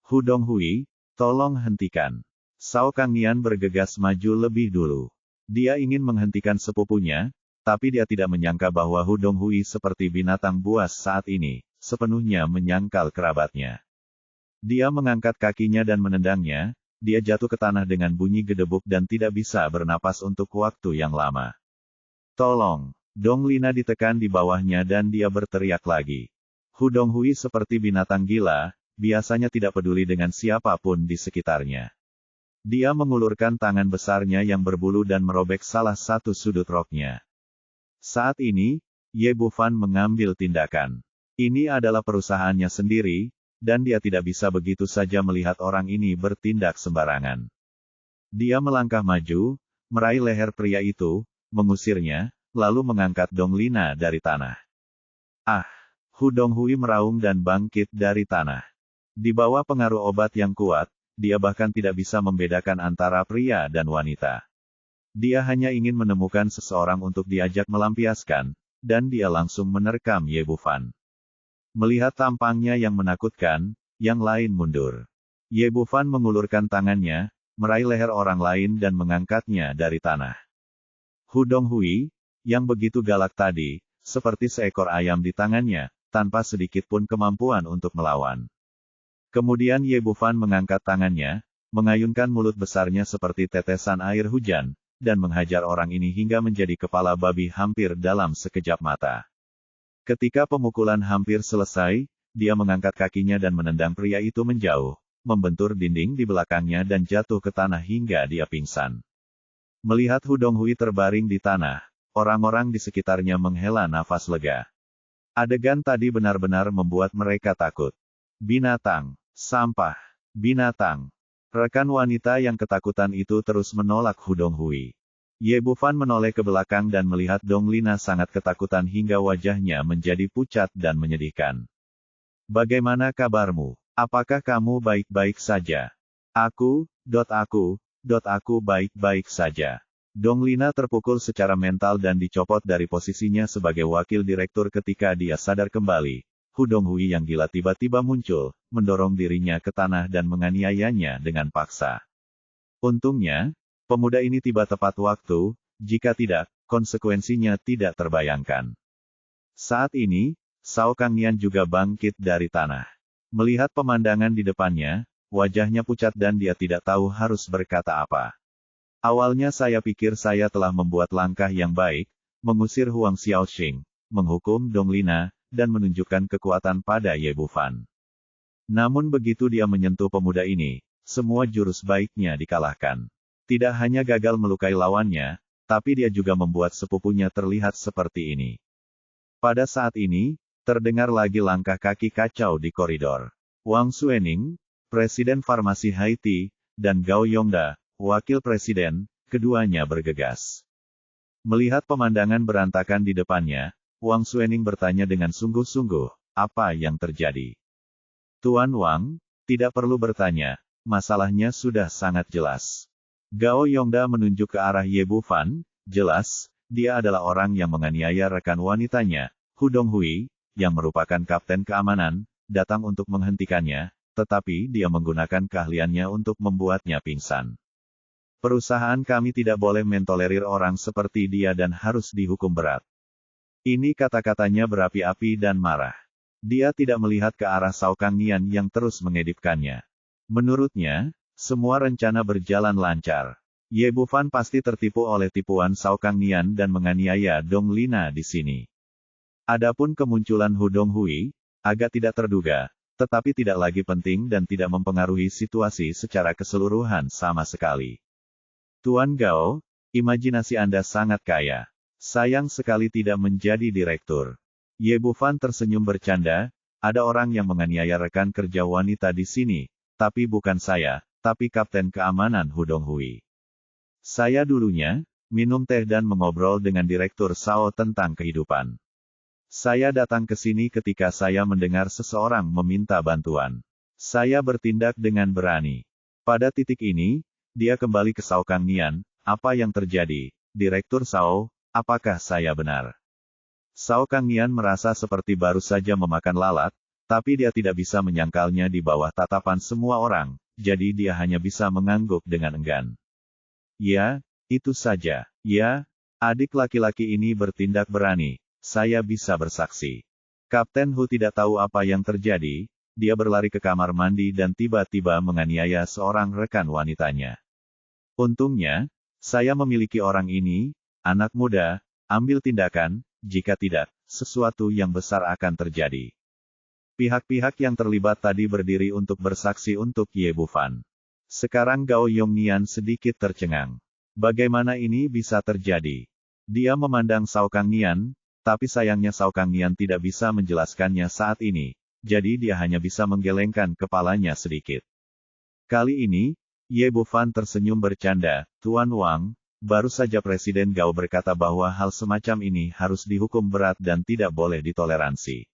Speaker 1: Hu Donghui, tolong hentikan. Sao Kangnian bergegas maju lebih dulu. Dia ingin menghentikan sepupunya, tapi dia tidak menyangka bahwa Hu Donghui seperti binatang buas saat ini, sepenuhnya menyangkal kerabatnya. Dia mengangkat kakinya dan menendangnya, dia jatuh ke tanah dengan bunyi gedebuk dan tidak bisa bernapas untuk waktu yang lama. Tolong! Dong Lina ditekan di bawahnya dan dia berteriak lagi. Hu Donghui seperti binatang gila, biasanya tidak peduli dengan siapapun di sekitarnya. Dia mengulurkan tangan besarnya yang berbulu dan merobek salah satu sudut roknya. Saat ini, Ye Bufan mengambil tindakan. Ini adalah perusahaannya sendiri, dan dia tidak bisa begitu saja melihat orang ini bertindak sembarangan. Dia melangkah maju, meraih leher pria itu, mengusirnya, lalu mengangkat Dong Lina dari tanah. Ah! Hu Donghui meraung dan bangkit dari tanah. Di bawah pengaruh obat yang kuat, dia bahkan tidak bisa membedakan antara pria dan wanita. Dia hanya ingin menemukan seseorang untuk diajak melampiaskan, dan dia langsung menerkam Ye Bufan. Melihat tampangnya yang menakutkan, yang lain mundur. Ye Bufan mengulurkan tangannya, meraih leher orang lain dan mengangkatnya dari tanah. Hu Donghui, yang begitu galak tadi, seperti seekor ayam di tangannya, tanpa sedikit pun kemampuan untuk melawan. Kemudian Ye Bufan mengangkat tangannya, mengayunkan mulut besarnya seperti tetesan air hujan, dan menghajar orang ini hingga menjadi kepala babi hampir dalam sekejap mata. Ketika pemukulan hampir selesai, dia mengangkat kakinya dan menendang pria itu menjauh, membentur dinding di belakangnya dan jatuh ke tanah hingga dia pingsan. Melihat Hu Donghui terbaring di tanah, orang-orang di sekitarnya menghela nafas lega. Adegan tadi benar-benar membuat mereka takut. Binatang, sampah, binatang. Rekan wanita yang ketakutan itu terus menolak Hu Donghui. Ye Bufan menoleh ke belakang dan melihat Dong Lina sangat ketakutan hingga wajahnya menjadi pucat dan menyedihkan. Bagaimana kabarmu? Apakah kamu baik-baik saja? Aku baik-baik saja. Dong Lina terpukul secara mental dan dicopot dari posisinya sebagai wakil direktur ketika dia sadar kembali. Hu Donghui yang gila tiba-tiba muncul, mendorong dirinya ke tanah dan menganiayanya dengan paksa. Untungnya, pemuda ini tiba tepat waktu, jika tidak, konsekuensinya tidak terbayangkan. Saat ini, Cao Kangnian juga bangkit dari tanah. Melihat pemandangan di depannya, wajahnya pucat dan dia tidak tahu harus berkata apa. Awalnya saya pikir saya telah membuat langkah yang baik, mengusir Huang Xiaoxing, menghukum Dong Lina, dan menunjukkan kekuatan pada Ye Bufan. Namun begitu dia menyentuh pemuda ini, semua jurus baiknya dikalahkan. Tidak hanya gagal melukai lawannya, tapi dia juga membuat sepupunya terlihat seperti ini. Pada saat ini, terdengar lagi langkah kaki kacau di koridor. Wang Xuening, Presiden Farmasi Haiti, dan Gao Yongda, Wakil Presiden, keduanya bergegas. Melihat pemandangan berantakan di depannya, Wang Xuening bertanya dengan sungguh-sungguh, apa yang terjadi? Tuan Wang, tidak perlu bertanya, masalahnya sudah sangat jelas. Gao Yongda menunjuk ke arah Ye Bufan, jelas, dia adalah orang yang menganiaya rekan wanitanya, Hu Donghui, yang merupakan kapten keamanan, datang untuk menghentikannya, tetapi dia menggunakan keahliannya untuk membuatnya pingsan. Perusahaan kami tidak boleh mentolerir orang seperti dia dan harus dihukum berat. Ini kata-katanya berapi-api dan marah. Dia tidak melihat ke arah Cao Kangnian yang terus mengedipkannya. Menurutnya, semua rencana berjalan lancar. Ye Bufan pasti tertipu oleh tipuan Cao Kangnian dan menganiaya Dong Lina di sini. Adapun kemunculan Hu Donghui, agak tidak terduga, tetapi tidak lagi penting dan tidak mempengaruhi situasi secara keseluruhan sama sekali. Tuan Gao, imajinasi Anda sangat kaya. Sayang sekali tidak menjadi direktur. Ye Bufan tersenyum bercanda, ada orang yang menganiaya rekan kerja wanita di sini, tapi bukan saya, tapi kapten keamanan Hu Donghui. Saya dulunya, minum teh dan mengobrol dengan Direktur Cao tentang kehidupan. Saya datang ke sini ketika saya mendengar seseorang meminta bantuan. Saya bertindak dengan berani. Pada titik ini, dia kembali ke Cao Kangnian, apa yang terjadi, Direktur Cao, apakah saya benar? Cao Kangnian merasa seperti baru saja memakan lalat, tapi dia tidak bisa menyangkalnya di bawah tatapan semua orang, jadi dia hanya bisa mengangguk dengan enggan. Ya, itu saja. Ya, adik laki-laki ini bertindak berani, saya bisa bersaksi. Kapten Hu tidak tahu apa yang terjadi, dia berlari ke kamar mandi dan tiba-tiba menganiaya seorang rekan wanitanya. Untungnya, saya memiliki orang ini, anak muda, ambil tindakan, jika tidak, sesuatu yang besar akan terjadi. Pihak-pihak yang terlibat tadi berdiri untuk bersaksi untuk Ye Bufan. Sekarang Gao Yongnian sedikit tercengang. Bagaimana ini bisa terjadi? Dia memandang Cao Kangnian, tapi sayangnya Cao Kangnian tidak bisa menjelaskannya saat ini, jadi dia hanya bisa menggelengkan kepalanya sedikit. Kali ini, Ye Bufan tersenyum bercanda, Tuan Wang, baru saja Presiden Gao berkata bahwa hal semacam ini harus dihukum berat dan tidak boleh ditoleransi.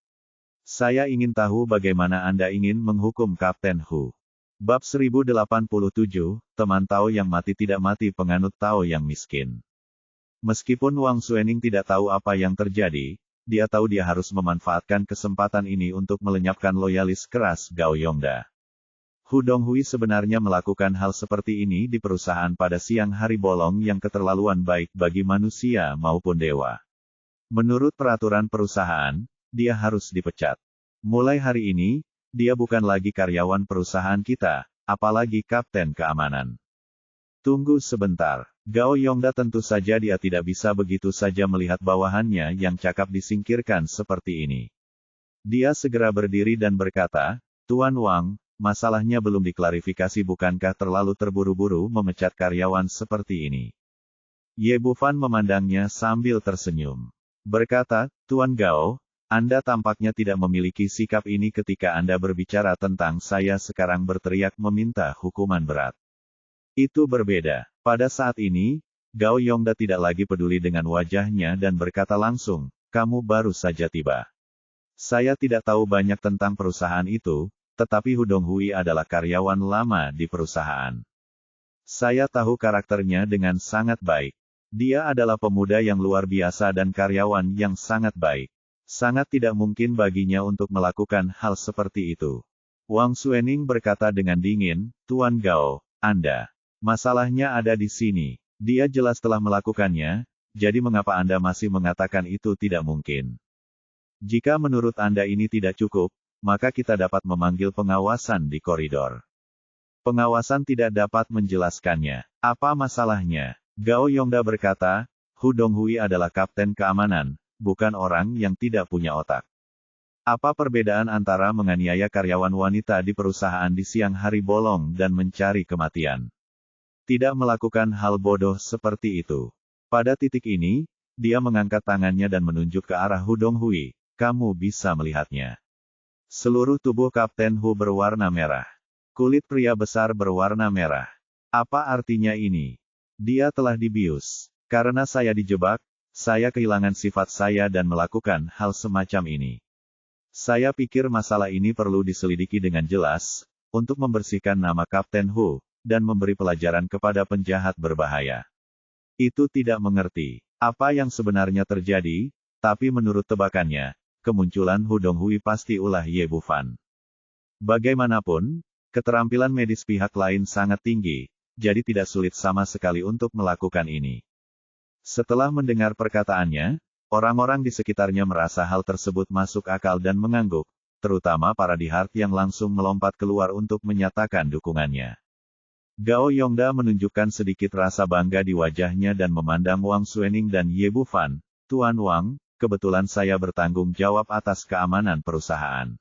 Speaker 1: Saya ingin tahu bagaimana Anda ingin menghukum Kapten Hu. Bab 1087, teman Tao yang mati tidak mati penganut Tao yang miskin. Meskipun Wang Suening tidak tahu apa yang terjadi, dia tahu dia harus memanfaatkan kesempatan ini untuk melenyapkan loyalis keras Gao Yongda. Hu Donghui sebenarnya melakukan hal seperti ini di perusahaan pada siang hari bolong yang keterlaluan baik bagi manusia maupun dewa. Menurut peraturan perusahaan, dia harus dipecat. Mulai hari ini, dia bukan lagi karyawan perusahaan kita, apalagi kapten keamanan. Tunggu sebentar. Gao Yongda tentu saja dia tidak bisa begitu saja melihat bawahannya yang cakap disingkirkan seperti ini. Dia segera berdiri dan berkata, Tuan Wang, masalahnya belum diklarifikasi, bukankah terlalu terburu-buru memecat karyawan seperti ini? Ye Bufan memandangnya sambil tersenyum. Berkata, Tuan Gao, Anda tampaknya tidak memiliki sikap ini ketika Anda berbicara tentang saya sekarang berteriak meminta hukuman berat. Itu berbeda. Pada saat ini, Gao Yongda tidak lagi peduli dengan wajahnya dan berkata langsung, kamu baru saja tiba. Saya tidak tahu banyak tentang perusahaan itu, tetapi Hu Donghui adalah karyawan lama di perusahaan. Saya tahu karakternya dengan sangat baik. Dia adalah pemuda yang luar biasa dan karyawan yang sangat baik. Sangat tidak mungkin baginya untuk melakukan hal seperti itu. Wang Suening berkata dengan dingin, Tuan Gao, Anda. Masalahnya ada di sini. Dia jelas telah melakukannya, jadi mengapa Anda masih mengatakan itu tidak mungkin? Jika menurut Anda ini tidak cukup, maka kita dapat memanggil pengawasan di koridor. Pengawasan tidak dapat menjelaskannya. Apa masalahnya? Gao Yongda berkata, Hu Donghui adalah kapten keamanan, bukan orang yang tidak punya otak. Apa perbedaan antara menganiaya karyawan wanita di perusahaan di siang hari bolong dan mencari kematian? Tidak melakukan hal bodoh seperti itu. Pada titik ini, dia mengangkat tangannya dan menunjuk ke arah Hu Donghui. Kamu bisa melihatnya. Seluruh tubuh Kapten Hu berwarna merah. Kulit pria besar berwarna merah. Apa artinya ini? Dia telah dibius. Karena saya dijebak, saya kehilangan sifat saya dan melakukan hal semacam ini. Saya pikir masalah ini perlu diselidiki dengan jelas, untuk membersihkan nama Kapten Hu, dan memberi pelajaran kepada penjahat berbahaya. Itu tidak mengerti apa yang sebenarnya terjadi, tapi menurut tebakannya, kemunculan Hu Donghui pasti ulah Ye Bufan. Bagaimanapun, keterampilan medis pihak lain sangat tinggi, jadi tidak sulit sama sekali untuk melakukan ini. Setelah mendengar perkataannya, orang-orang di sekitarnya merasa hal tersebut masuk akal dan mengangguk, terutama para Dihart yang langsung melompat keluar untuk menyatakan dukungannya. Gao Yongda menunjukkan sedikit rasa bangga di wajahnya dan memandang Wang Suening dan Ye Bufan, Tuan Wang, kebetulan saya bertanggung jawab atas keamanan perusahaan.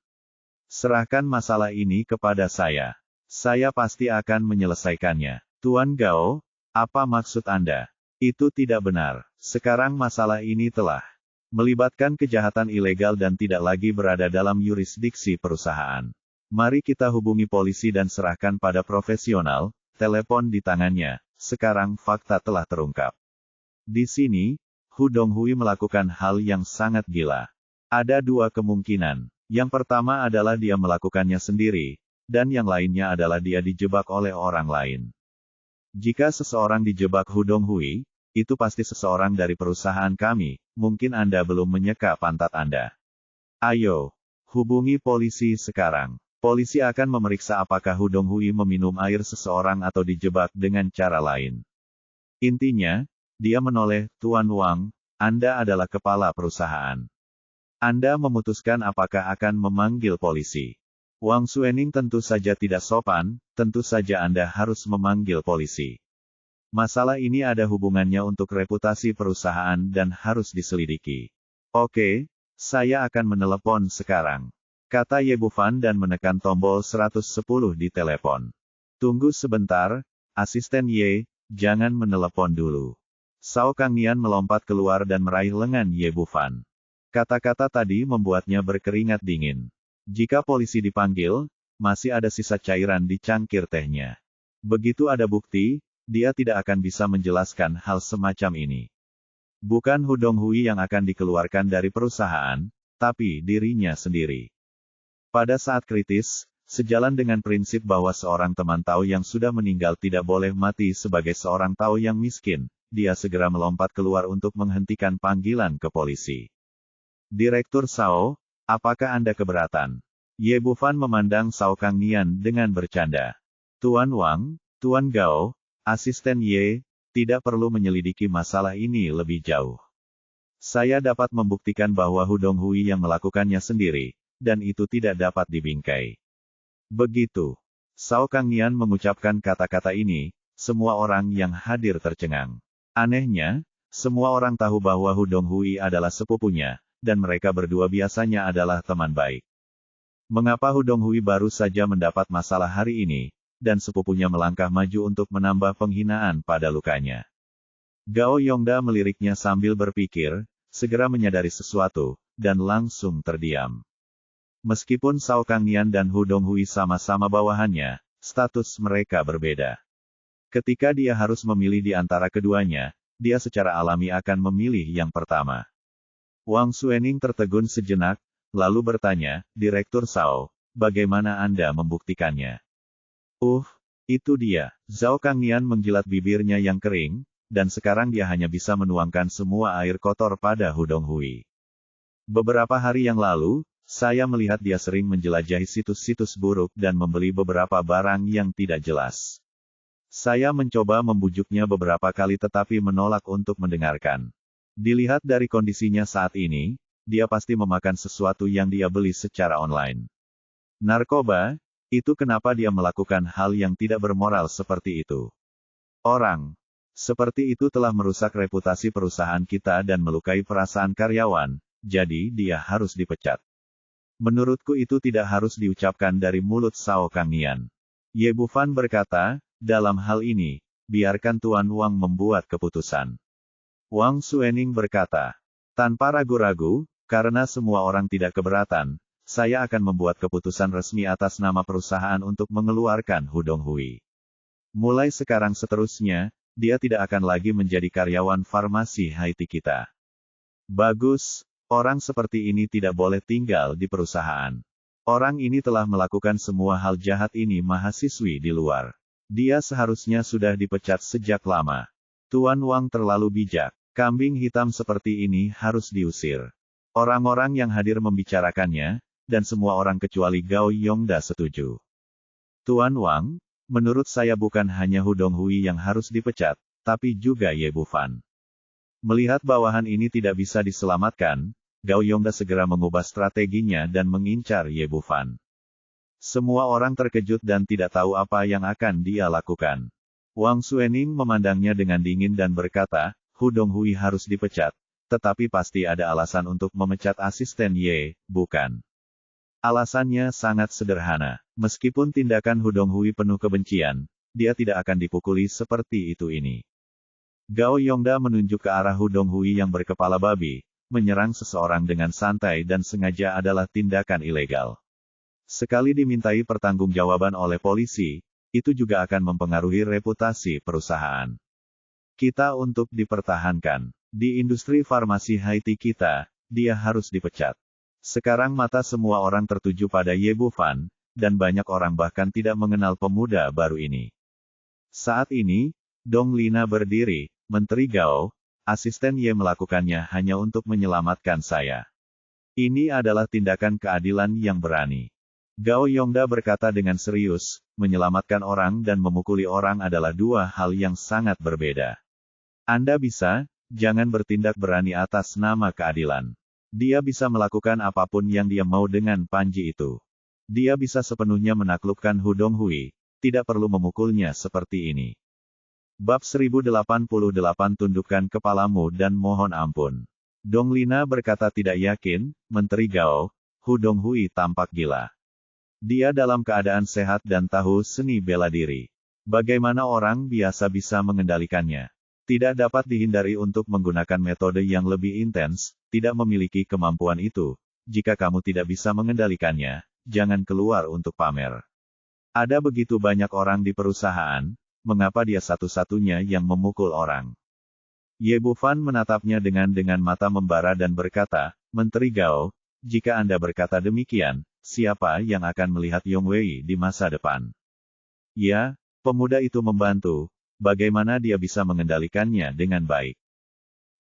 Speaker 1: Serahkan masalah ini kepada saya. Saya pasti akan menyelesaikannya. Tuan Gao, apa maksud Anda? Itu tidak benar. Sekarang masalah ini telah melibatkan kejahatan ilegal dan tidak lagi berada dalam yurisdiksi perusahaan. Mari kita hubungi polisi dan serahkan pada profesional. Telepon di tangannya. Sekarang fakta telah terungkap. Di sini, Hu Donghui melakukan hal yang sangat gila. Ada dua kemungkinan. Yang pertama adalah dia melakukannya sendiri, dan yang lainnya adalah dia dijebak oleh orang lain. Jika seseorang dijebak Hu Donghui, itu pasti seseorang dari perusahaan kami, mungkin Anda belum menyeka pantat Anda. Ayo, hubungi polisi sekarang. Polisi akan memeriksa apakah Hu Donghui meminum air seseorang atau dijebak dengan cara lain. Intinya, dia menoleh, Tuan Wang, Anda adalah kepala perusahaan. Anda memutuskan apakah akan memanggil polisi. Wang Suening tentu saja tidak sopan, tentu saja Anda harus memanggil polisi. Masalah ini ada hubungannya untuk reputasi perusahaan dan harus diselidiki. Oke, saya akan menelepon sekarang. kata Ye Bufan dan menekan tombol 110 di telepon. Tunggu sebentar, asisten Ye, jangan menelepon dulu. Sao Kangnian melompat keluar dan meraih lengan Ye Bufan. Kata-kata tadi membuatnya berkeringat dingin. Jika polisi dipanggil, masih ada sisa cairan di cangkir tehnya. Begitu ada bukti, dia tidak akan bisa menjelaskan hal semacam ini. Bukan Hu Donghui yang akan dikeluarkan dari perusahaan, tapi dirinya sendiri. Pada saat kritis, sejalan dengan prinsip bahwa seorang teman Tao yang sudah meninggal tidak boleh mati sebagai seorang Tao yang miskin, dia segera melompat keluar untuk menghentikan panggilan ke polisi. Direktur Sao, apakah Anda keberatan? Ye Bufan memandang Sao Kangnian dengan bercanda. Tuan Wang, Tuan Gao, asisten Ye, tidak perlu menyelidiki masalah ini lebih jauh. Saya dapat membuktikan bahwa Hu Donghui yang melakukannya sendiri, dan itu tidak dapat dibingkai. Begitu. Sao Kangnian mengucapkan kata-kata ini, semua orang yang hadir tercengang. Anehnya, semua orang tahu bahwa Hu Donghui adalah sepupunya, dan mereka berdua biasanya adalah teman baik. Mengapa Hu Donghui baru saja mendapat masalah hari ini, dan sepupunya melangkah maju untuk menambah penghinaan pada lukanya? Gao Yongda meliriknya sambil berpikir, segera menyadari sesuatu, dan langsung terdiam. Meskipun Sao Kangnian dan Hu Donghui sama-sama bawahannya, status mereka berbeda. Ketika dia harus memilih di antara keduanya, dia secara alami akan memilih yang pertama. Wang Suening tertegun sejenak, lalu bertanya, Direktur Sao, bagaimana Anda membuktikannya? Itu dia. Zhao Kangnian menjilat bibirnya yang kering, dan sekarang dia hanya bisa menuangkan semua air kotor pada Hu Donghui. Beberapa hari yang lalu, saya melihat dia sering menjelajahi situs-situs buruk dan membeli beberapa barang yang tidak jelas. Saya mencoba membujuknya beberapa kali tetapi menolak untuk mendengarkan. Dilihat dari kondisinya saat ini, dia pasti memakan sesuatu yang dia beli secara online. Narkoba, itu kenapa dia melakukan hal yang tidak bermoral seperti itu. Orang seperti itu telah merusak reputasi perusahaan kita dan melukai perasaan karyawan, jadi dia harus dipecat. Menurutku itu tidak harus diucapkan dari mulut Sao Kangnian. Ye Bufan berkata, dalam hal ini, biarkan Tuan Wang membuat keputusan. Wang Suening berkata, tanpa ragu-ragu, karena semua orang tidak keberatan, saya akan membuat keputusan resmi atas nama perusahaan untuk mengeluarkan Hu Donghui. Mulai sekarang seterusnya, dia tidak akan lagi menjadi karyawan farmasi Haiti kita. Bagus. Orang seperti ini tidak boleh tinggal di perusahaan. Orang ini telah melakukan semua hal jahat ini mahasiswi di luar. Dia seharusnya sudah dipecat sejak lama. Tuan Wang terlalu bijak. Kambing hitam seperti ini harus diusir. Orang-orang yang hadir membicarakannya, dan semua orang kecuali Gao Yongda setuju. Tuan Wang, menurut saya bukan hanya Hu Donghui yang harus dipecat, tapi juga Ye Bufan. Melihat bawahan ini tidak bisa diselamatkan, Gao Yongda segera mengubah strateginya dan mengincar Ye Bufan. Semua orang terkejut dan tidak tahu apa yang akan dia lakukan. Wang Suening memandangnya dengan dingin dan berkata, Hu Donghui harus dipecat, tetapi pasti ada alasan untuk memecat asisten Ye, bukan? Alasannya sangat sederhana. Meskipun tindakan Hu Donghui penuh kebencian, dia tidak akan dipukuli seperti itu ini. Gao Yongda menunjuk ke arah Hu Donghui yang berkepala babi. Menyerang seseorang dengan santai dan sengaja adalah tindakan ilegal. Sekali dimintai pertanggungjawaban oleh polisi, itu juga akan mempengaruhi reputasi perusahaan kita untuk dipertahankan. Di industri farmasi Haiti kita, dia harus dipecat. Sekarang mata semua orang tertuju pada Ye Bufan, dan banyak orang bahkan tidak mengenal pemuda baru ini. Saat ini, Dong Lina berdiri, Menteri Gao, asisten Ye melakukannya hanya untuk menyelamatkan saya. Ini adalah tindakan keadilan yang berani. Gao Yongda berkata dengan serius, menyelamatkan orang dan memukuli orang adalah dua hal yang sangat berbeda. Anda bisa, jangan bertindak berani atas nama keadilan. Dia bisa melakukan apapun yang dia mau dengan panji itu. Dia bisa sepenuhnya menaklukkan Hu Donghui, tidak perlu memukulnya seperti ini. Bab 1088 Tundukkan kepalamu dan mohon ampun. Dong Lina berkata tidak yakin, Menteri Gao, Hu Donghui tampak gila. Dia dalam keadaan sehat dan tahu seni bela diri. Bagaimana orang biasa bisa mengendalikannya? Tidak dapat dihindari untuk menggunakan metode yang lebih intens, tidak memiliki kemampuan itu. Jika kamu tidak bisa mengendalikannya, jangan keluar untuk pamer. Ada begitu banyak orang di perusahaan, mengapa dia satu-satunya yang memukul orang? Ye Bufan menatapnya dengan mata membara dan berkata, Menteri Gao, jika Anda berkata demikian, siapa yang akan melihat Yong Wei di masa depan? Ya, pemuda itu membantu, bagaimana dia bisa mengendalikannya dengan baik?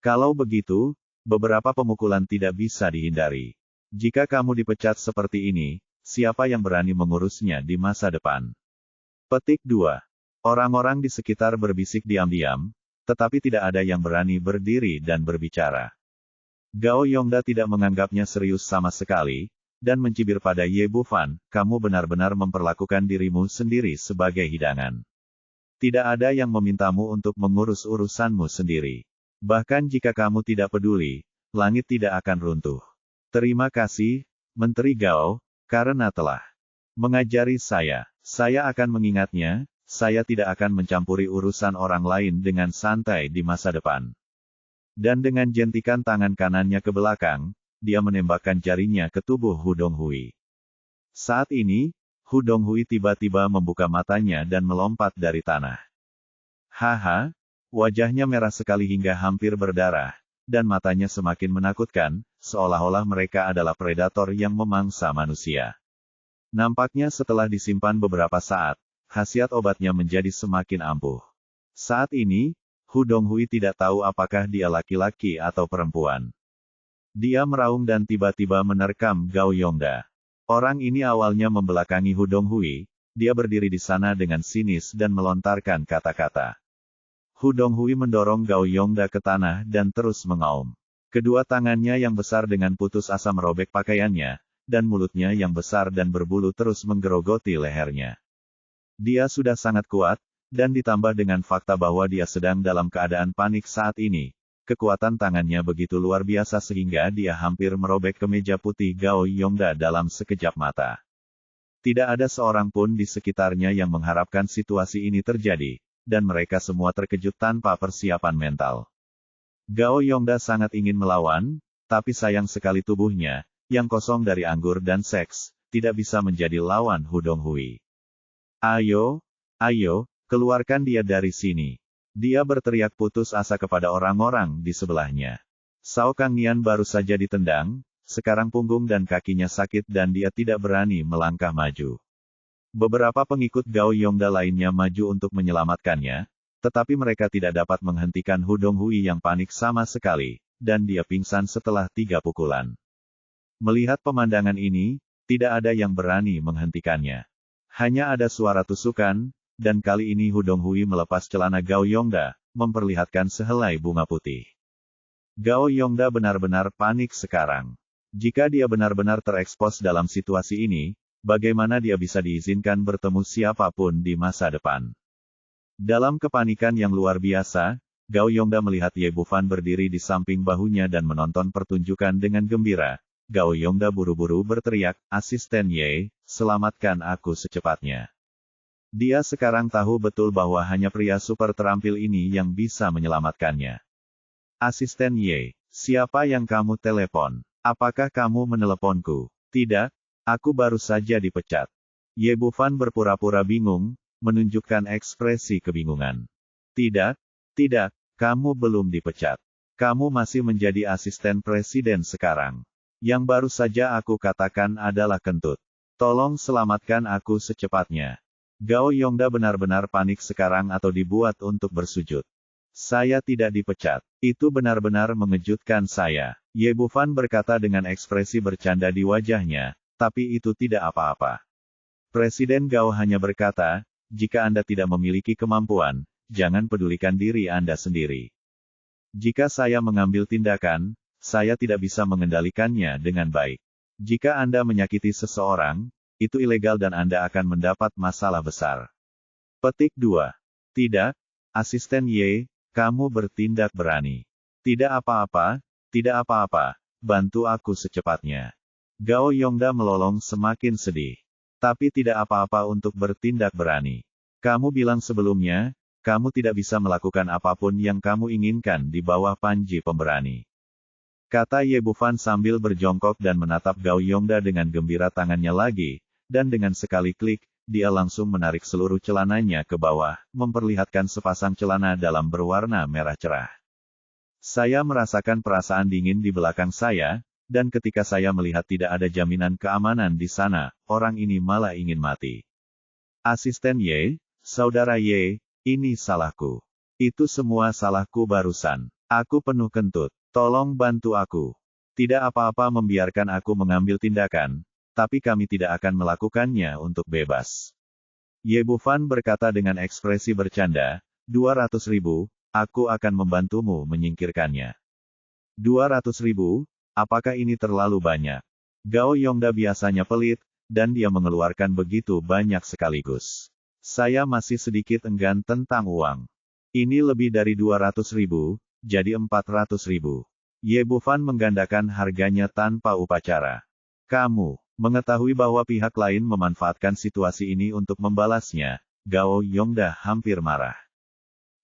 Speaker 1: Kalau begitu, beberapa pemukulan tidak bisa dihindari. Jika kamu dipecat seperti ini, siapa yang berani mengurusnya di masa depan? Petik 2. Orang-orang di sekitar berbisik diam-diam, tetapi tidak ada yang berani berdiri dan berbicara. Gao Yongda tidak menganggapnya serius sama sekali, dan mencibir pada Ye Bufan, kamu benar-benar memperlakukan dirimu sendiri sebagai hidangan. Tidak ada yang memintamu untuk mengurus urusanmu sendiri. Bahkan jika kamu tidak peduli, langit tidak akan runtuh. Terima kasih, Menteri Gao, karena telah mengajari saya. Saya akan mengingatnya, saya tidak akan mencampuri urusan orang lain dengan santai di masa depan. Dan dengan jentikan tangan kanannya ke belakang, dia menembakkan jarinya ke tubuh Hu Donghui. Saat ini, Hu Donghui tiba-tiba membuka matanya dan melompat dari tanah. Haha, wajahnya merah sekali hingga hampir berdarah, dan matanya semakin menakutkan, seolah-olah mereka adalah predator yang memangsa manusia. Nampaknya setelah disimpan beberapa saat, khasiat obatnya menjadi semakin ampuh. Saat ini, Hu Donghui tidak tahu apakah dia laki-laki atau perempuan. Dia meraung dan tiba-tiba menerkam Gao Yongda. Orang ini awalnya membelakangi Hu Donghui, dia berdiri di sana dengan sinis dan melontarkan kata-kata. Hu Donghui mendorong Gao Yongda ke tanah dan terus mengaum. Kedua tangannya yang besar dengan putus asa merobek pakaiannya, dan mulutnya yang besar dan berbulu terus menggerogoti lehernya. Dia sudah sangat kuat, dan ditambah dengan fakta bahwa dia sedang dalam keadaan panik saat ini, kekuatan tangannya begitu luar biasa sehingga dia hampir merobek kemeja putih Gao Yongda dalam sekejap mata. Tidak ada seorang pun di sekitarnya yang mengharapkan situasi ini terjadi, dan mereka semua terkejut tanpa persiapan mental. Gao Yongda sangat ingin melawan, tapi sayang sekali tubuhnya, yang kosong dari anggur dan seks, tidak bisa menjadi lawan Hu Donghui. Ayo, ayo, keluarkan dia dari sini. Dia berteriak putus asa kepada orang-orang di sebelahnya. Sao Kangnian baru saja ditendang, sekarang punggung dan kakinya sakit dan dia tidak berani melangkah maju. Beberapa pengikut Gao Yongda lainnya maju untuk menyelamatkannya, tetapi mereka tidak dapat menghentikan Hu Donghui yang panik sama sekali, dan dia pingsan setelah 3 pukulan. Melihat pemandangan ini, tidak ada yang berani menghentikannya. Hanya ada suara tusukan, dan kali ini Hu Donghui melepas celana Gao Yongda, memperlihatkan sehelai bunga putih. Gao Yongda benar-benar panik sekarang. Jika dia benar-benar terekspos dalam situasi ini, bagaimana dia bisa diizinkan bertemu siapapun di masa depan? Dalam kepanikan yang luar biasa, Gao Yongda melihat Ye Bufan berdiri di samping bahunya dan menonton pertunjukan dengan gembira. Gao Yongda buru-buru berteriak, asisten Ye, selamatkan aku secepatnya. Dia sekarang tahu betul bahwa hanya pria super terampil ini yang bisa menyelamatkannya. Asisten Ye, siapa yang kamu telepon? Apakah kamu meneleponku? Tidak, aku baru saja dipecat. Ye Bufan berpura-pura bingung, menunjukkan ekspresi kebingungan. Tidak, tidak, kamu belum dipecat. Kamu masih menjadi asisten presiden sekarang. Yang baru saja aku katakan adalah kentut. Tolong selamatkan aku secepatnya. Gao Yongda benar-benar panik sekarang atau dibuat untuk bersujud. Saya tidak dipecat. Itu benar-benar mengejutkan saya. Ye Bufan berkata dengan ekspresi bercanda di wajahnya, tapi itu tidak apa-apa. Presiden Gao hanya berkata, jika Anda tidak memiliki kemampuan, jangan pedulikan diri Anda sendiri. Jika saya mengambil tindakan, saya tidak bisa mengendalikannya dengan baik. Jika Anda menyakiti seseorang, itu ilegal dan Anda akan mendapat masalah besar. Petik 2. Tidak, asisten Ye, kamu bertindak berani. Tidak apa-apa, bantu aku secepatnya. Gao Yongda melolong semakin sedih. Tapi tidak apa-apa untuk bertindak berani. Kamu bilang sebelumnya, kamu tidak bisa melakukan apapun yang kamu inginkan di bawah panji pemberani. Kata Ye Bufan sambil berjongkok dan menatap Gao Yongda dengan gembira tangannya lagi, dan dengan sekali klik, dia langsung menarik seluruh celananya ke bawah, memperlihatkan sepasang celana dalam berwarna merah cerah. Saya merasakan perasaan dingin di belakang saya, dan ketika saya melihat tidak ada jaminan keamanan di sana, orang ini malah ingin mati. Asisten Ye, saudara Ye, ini salahku. Itu semua salahku barusan. Aku penuh kentut. Tolong bantu aku. Tidak apa-apa membiarkan aku mengambil tindakan, tapi kami tidak akan melakukannya untuk bebas. Ye Bufan berkata dengan ekspresi bercanda, 200.000, aku akan membantumu menyingkirkannya. 200.000, apakah ini terlalu banyak? Gao Yongda biasanya pelit, dan dia mengeluarkan begitu banyak sekaligus. Saya masih sedikit enggan tentang uang. Ini lebih dari 200.000, jadi 400.000. Ye Bufan menggandakan harganya tanpa upacara. Kamu mengetahui bahwa pihak lain memanfaatkan situasi ini untuk membalasnya. Gao Yongda hampir marah.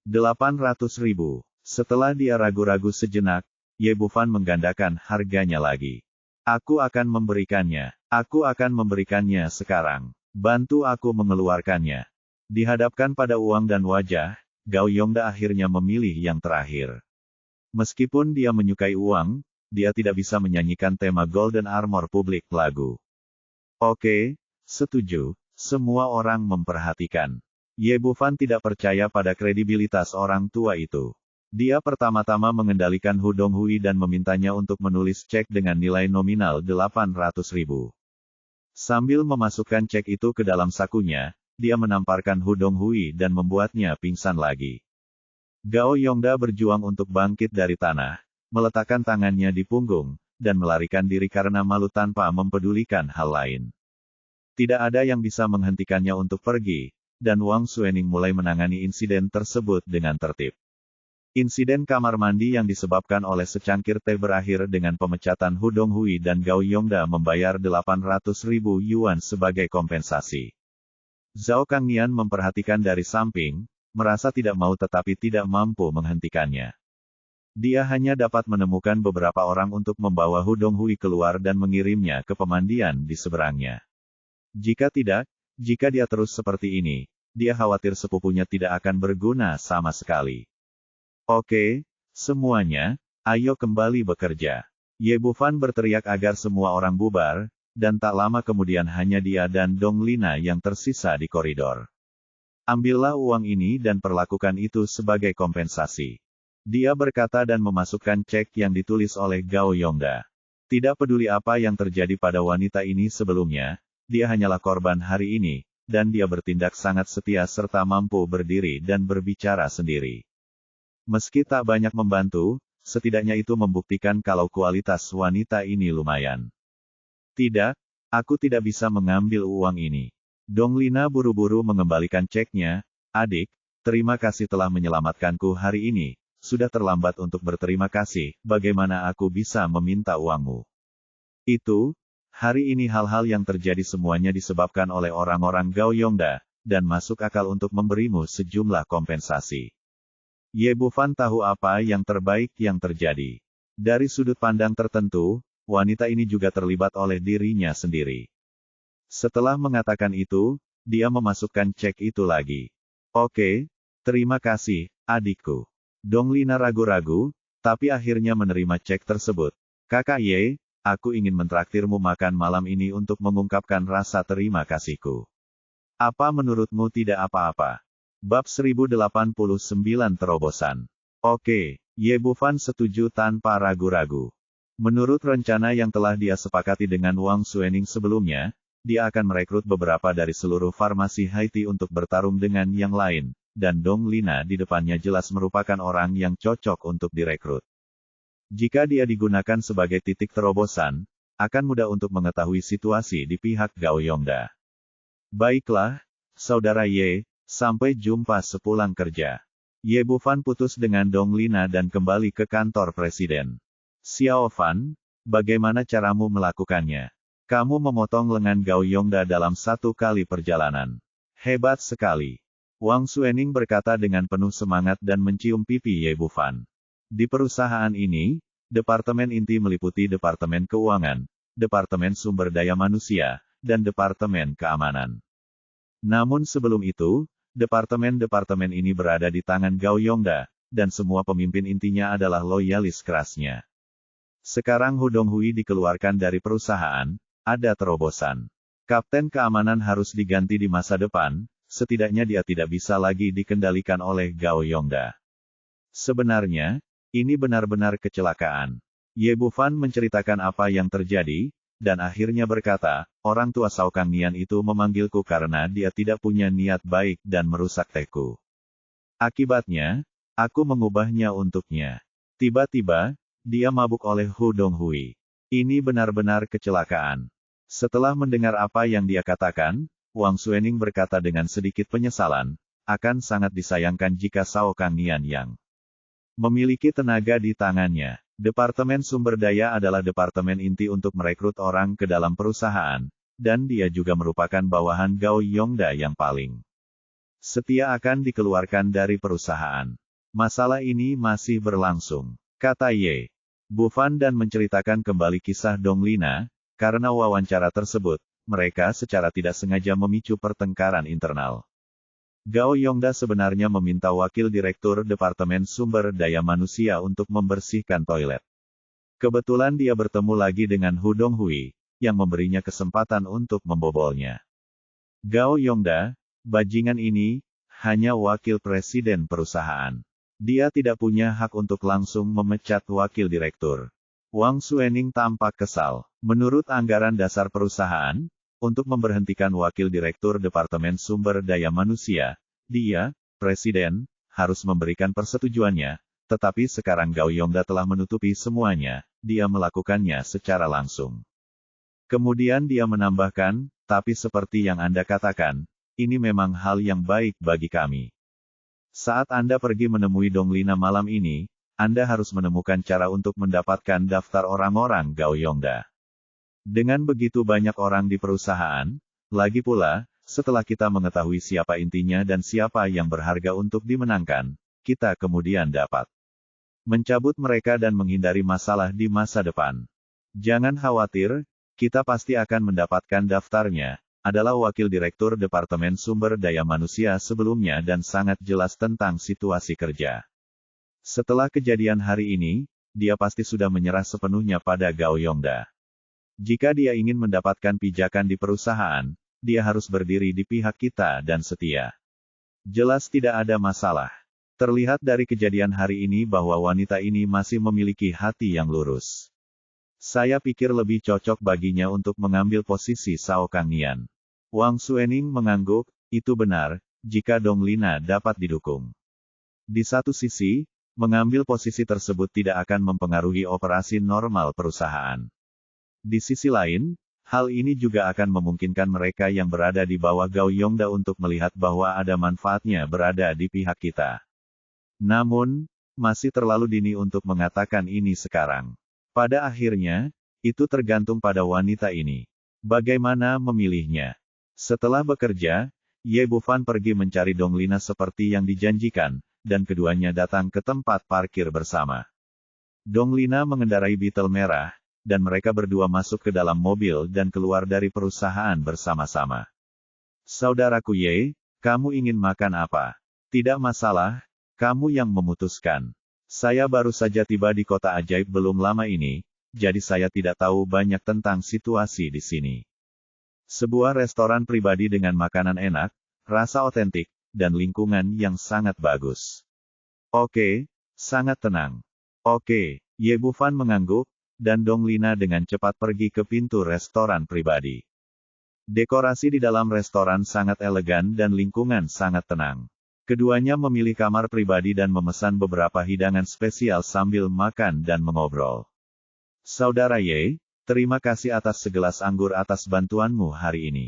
Speaker 1: 800.000. Setelah dia ragu-ragu sejenak, Ye Bufan menggandakan harganya lagi. Aku akan memberikannya. Aku akan memberikannya sekarang. Bantu aku mengeluarkannya. Dihadapkan pada uang dan wajah, Gao Yongda akhirnya memilih yang terakhir. Meskipun dia menyukai uang, dia tidak bisa menyanyikan tema Golden Armor publik lagu. Oke, setuju. Semua orang memperhatikan. Ye Bufan tidak percaya pada kredibilitas orang tua itu. Dia pertama-tama mengendalikan Hu Donghui dan memintanya untuk menulis cek dengan nilai nominal 800.000. Sambil memasukkan cek itu ke dalam sakunya, dia menamparkan Hu Donghui dan membuatnya pingsan lagi. Gao Yongda berjuang untuk bangkit dari tanah, meletakkan tangannya di punggung, dan melarikan diri karena malu tanpa mempedulikan hal lain. Tidak ada yang bisa menghentikannya untuk pergi, dan Wang Xuening mulai menangani insiden tersebut dengan tertib. Insiden kamar mandi yang disebabkan oleh secangkir teh berakhir dengan pemecatan Hu Donghui dan Gao Yongda membayar 800.000 yuan sebagai kompensasi. Zhao Kangnian memperhatikan dari samping, merasa tidak mau tetapi tidak mampu menghentikannya. Dia hanya dapat menemukan beberapa orang untuk membawa Hu Donghui keluar dan mengirimnya ke pemandian di seberangnya. Jika tidak, jika dia terus seperti ini, dia khawatir sepupunya tidak akan berguna sama sekali. Oke, semuanya, ayo kembali bekerja. Ye Bufan berteriak agar semua orang bubar, dan tak lama kemudian hanya dia dan Dong Lina yang tersisa di koridor. Ambillah uang ini dan perlakukan itu sebagai kompensasi. Dia berkata dan memasukkan cek yang ditulis oleh Gao Yongda. Tidak peduli apa yang terjadi pada wanita ini sebelumnya, dia hanyalah korban hari ini, dan dia bertindak sangat setia serta mampu berdiri dan berbicara sendiri. Meski tak banyak membantu, setidaknya itu membuktikan kalau kualitas wanita ini lumayan. Tidak, aku tidak bisa mengambil uang ini. Dong Lina buru-buru mengembalikan ceknya. Adik, terima kasih telah menyelamatkanku hari ini. Sudah terlambat untuk berterima kasih, bagaimana aku bisa meminta uangmu? Itu, hari ini hal-hal yang terjadi semuanya disebabkan oleh orang-orang Gao Yongda, dan masuk akal untuk memberimu sejumlah kompensasi. Ye Bufan tahu apa yang terbaik yang terjadi. Dari sudut pandang tertentu, wanita ini juga terlibat oleh dirinya sendiri. Setelah mengatakan itu, dia memasukkan cek itu lagi. Oke, terima kasih, adikku. Dong Lina ragu-ragu, tapi akhirnya menerima cek tersebut. Kakak Ye, aku ingin mentraktirmu makan malam ini untuk mengungkapkan rasa terima kasihku. Apa menurutmu tidak apa-apa? Bab 1089 Terobosan. Oke, Ye Bufan setuju tanpa ragu-ragu. Menurut rencana yang telah dia sepakati dengan Wang Xuening sebelumnya, dia akan merekrut beberapa dari seluruh farmasi Haiti untuk bertarung dengan yang lain, dan Dong Lina di depannya jelas merupakan orang yang cocok untuk direkrut. Jika dia digunakan sebagai titik terobosan, akan mudah untuk mengetahui situasi di pihak Gao Yongda. Baiklah, saudara Ye, sampai jumpa sepulang kerja. Ye Bufan putus dengan Dong Lina dan kembali ke kantor presiden. Xiao Fan, bagaimana caramu melakukannya? Kamu memotong lengan Gao Yongda dalam 1 kali perjalanan. Hebat sekali. Wang Suening berkata dengan penuh semangat dan mencium pipi Ye Bufan. Di perusahaan ini, Departemen Inti meliputi Departemen Keuangan, Departemen Sumber Daya Manusia, dan Departemen Keamanan. Namun sebelum itu, departemen-departemen ini berada di tangan Gao Yongda, dan semua pemimpin intinya adalah loyalis kerasnya. Sekarang Hu Donghui dikeluarkan dari perusahaan, ada terobosan. Kapten keamanan harus diganti di masa depan, setidaknya dia tidak bisa lagi dikendalikan oleh Gao Yongda. Sebenarnya, ini benar-benar kecelakaan. Ye Bufan menceritakan apa yang terjadi, dan akhirnya berkata, orang tua Sao Kang Nian itu memanggilku karena dia tidak punya niat baik dan merusak tehku. Akibatnya, aku mengubahnya untuknya. Tiba-tiba, dia mabuk oleh Hu Donghui. Ini benar-benar kecelakaan. Setelah mendengar apa yang dia katakan, Wang Suening berkata dengan sedikit penyesalan, akan sangat disayangkan jika Sao Kang Nian yang memiliki tenaga di tangannya. Departemen Sumber Daya adalah departemen inti untuk merekrut orang ke dalam perusahaan, dan dia juga merupakan bawahan Gao Yongda yang paling setia akan dikeluarkan dari perusahaan. Masalah ini masih berlangsung, kata Ye Bufan dan menceritakan kembali kisah Dong Lina. Karena wawancara tersebut, mereka secara tidak sengaja memicu pertengkaran internal. Gao Yongda sebenarnya meminta wakil direktur Departemen Sumber Daya Manusia untuk membersihkan toilet. Kebetulan dia bertemu lagi dengan Hu Donghui, yang memberinya kesempatan untuk membobolnya. Gao Yongda, bajingan ini, hanya wakil presiden perusahaan. Dia tidak punya hak untuk langsung memecat wakil direktur. Wang Suening tampak kesal. Menurut anggaran dasar perusahaan, untuk memberhentikan wakil direktur Departemen Sumber Daya Manusia, dia, presiden, harus memberikan persetujuannya, tetapi sekarang Gao Yongda telah menutupi semuanya, dia melakukannya secara langsung. Kemudian dia menambahkan, tapi seperti yang Anda katakan, ini memang hal yang baik bagi kami. Saat Anda pergi menemui Dong Lina malam ini, Anda harus menemukan cara untuk mendapatkan daftar orang-orang Gao Yongda. Dengan begitu banyak orang di perusahaan, lagi pula, setelah kita mengetahui siapa intinya dan siapa yang berharga untuk dimenangkan, kita kemudian dapat mencabut mereka dan menghindari masalah di masa depan. Jangan khawatir, kita pasti akan mendapatkan daftarnya, adalah wakil direktur Departemen Sumber Daya Manusia sebelumnya dan sangat jelas tentang situasi kerja. Setelah kejadian hari ini, dia pasti sudah menyerah sepenuhnya pada Gao Yongda. Jika dia ingin mendapatkan pijakan di perusahaan, dia harus berdiri di pihak kita dan setia. Jelas tidak ada masalah. Terlihat dari kejadian hari ini bahwa wanita ini masih memiliki hati yang lurus. Saya pikir lebih cocok baginya untuk mengambil posisi Sao Kang Nian. Wang Suening mengangguk, itu benar, jika Dong Lina dapat didukung. Di satu sisi, mengambil posisi tersebut tidak akan mempengaruhi operasi normal perusahaan. Di sisi lain, hal ini juga akan memungkinkan mereka yang berada di bawah Gao Yongda untuk melihat bahwa ada manfaatnya berada di pihak kita. Namun, masih terlalu dini untuk mengatakan ini sekarang. Pada akhirnya, itu tergantung pada wanita ini. Bagaimana memilihnya? Setelah bekerja, Ye Bufan pergi mencari Dong Lina seperti yang dijanjikan, dan keduanya datang ke tempat parkir bersama. Dong Lina mengendarai Beetle merah, dan mereka berdua masuk ke dalam mobil dan keluar dari perusahaan bersama-sama. Saudaraku Ye, kamu ingin makan apa? Tidak masalah, kamu yang memutuskan. Saya baru saja tiba di kota ajaib belum lama ini, jadi saya tidak tahu banyak tentang situasi di sini. Sebuah restoran pribadi dengan makanan enak, rasa otentik, dan lingkungan yang sangat bagus. Oke, sangat tenang. Oke, Ye Bufan mengangguk, dan Dong Lina dengan cepat pergi ke pintu restoran pribadi. Dekorasi di dalam restoran sangat elegan dan lingkungan sangat tenang. Keduanya memilih kamar pribadi dan memesan beberapa hidangan spesial sambil makan dan mengobrol. Saudara Ye, terima kasih atas segelas anggur atas bantuanmu hari ini.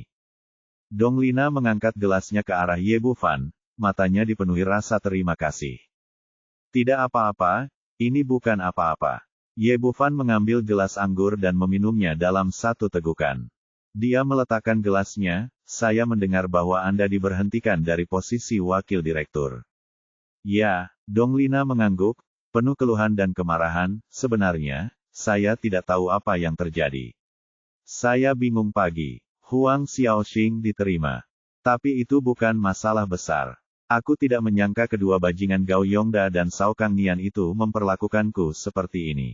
Speaker 1: Dong Lina mengangkat gelasnya ke arah Ye Bufan, matanya dipenuhi rasa terima kasih. Tidak apa-apa, ini bukan apa-apa. Ye Bufan mengambil gelas anggur dan meminumnya dalam satu tegukan. Dia meletakkan gelasnya, saya mendengar bahwa Anda diberhentikan dari posisi wakil direktur. Ya, Donglina mengangguk, penuh keluhan dan kemarahan, sebenarnya, saya tidak tahu apa yang terjadi. Saya bingung pagi. Huang Xiaoxing diterima. Tapi itu bukan masalah besar. Aku tidak menyangka kedua bajingan Gao Yongda dan Cao Kangnian itu memperlakukanku seperti ini.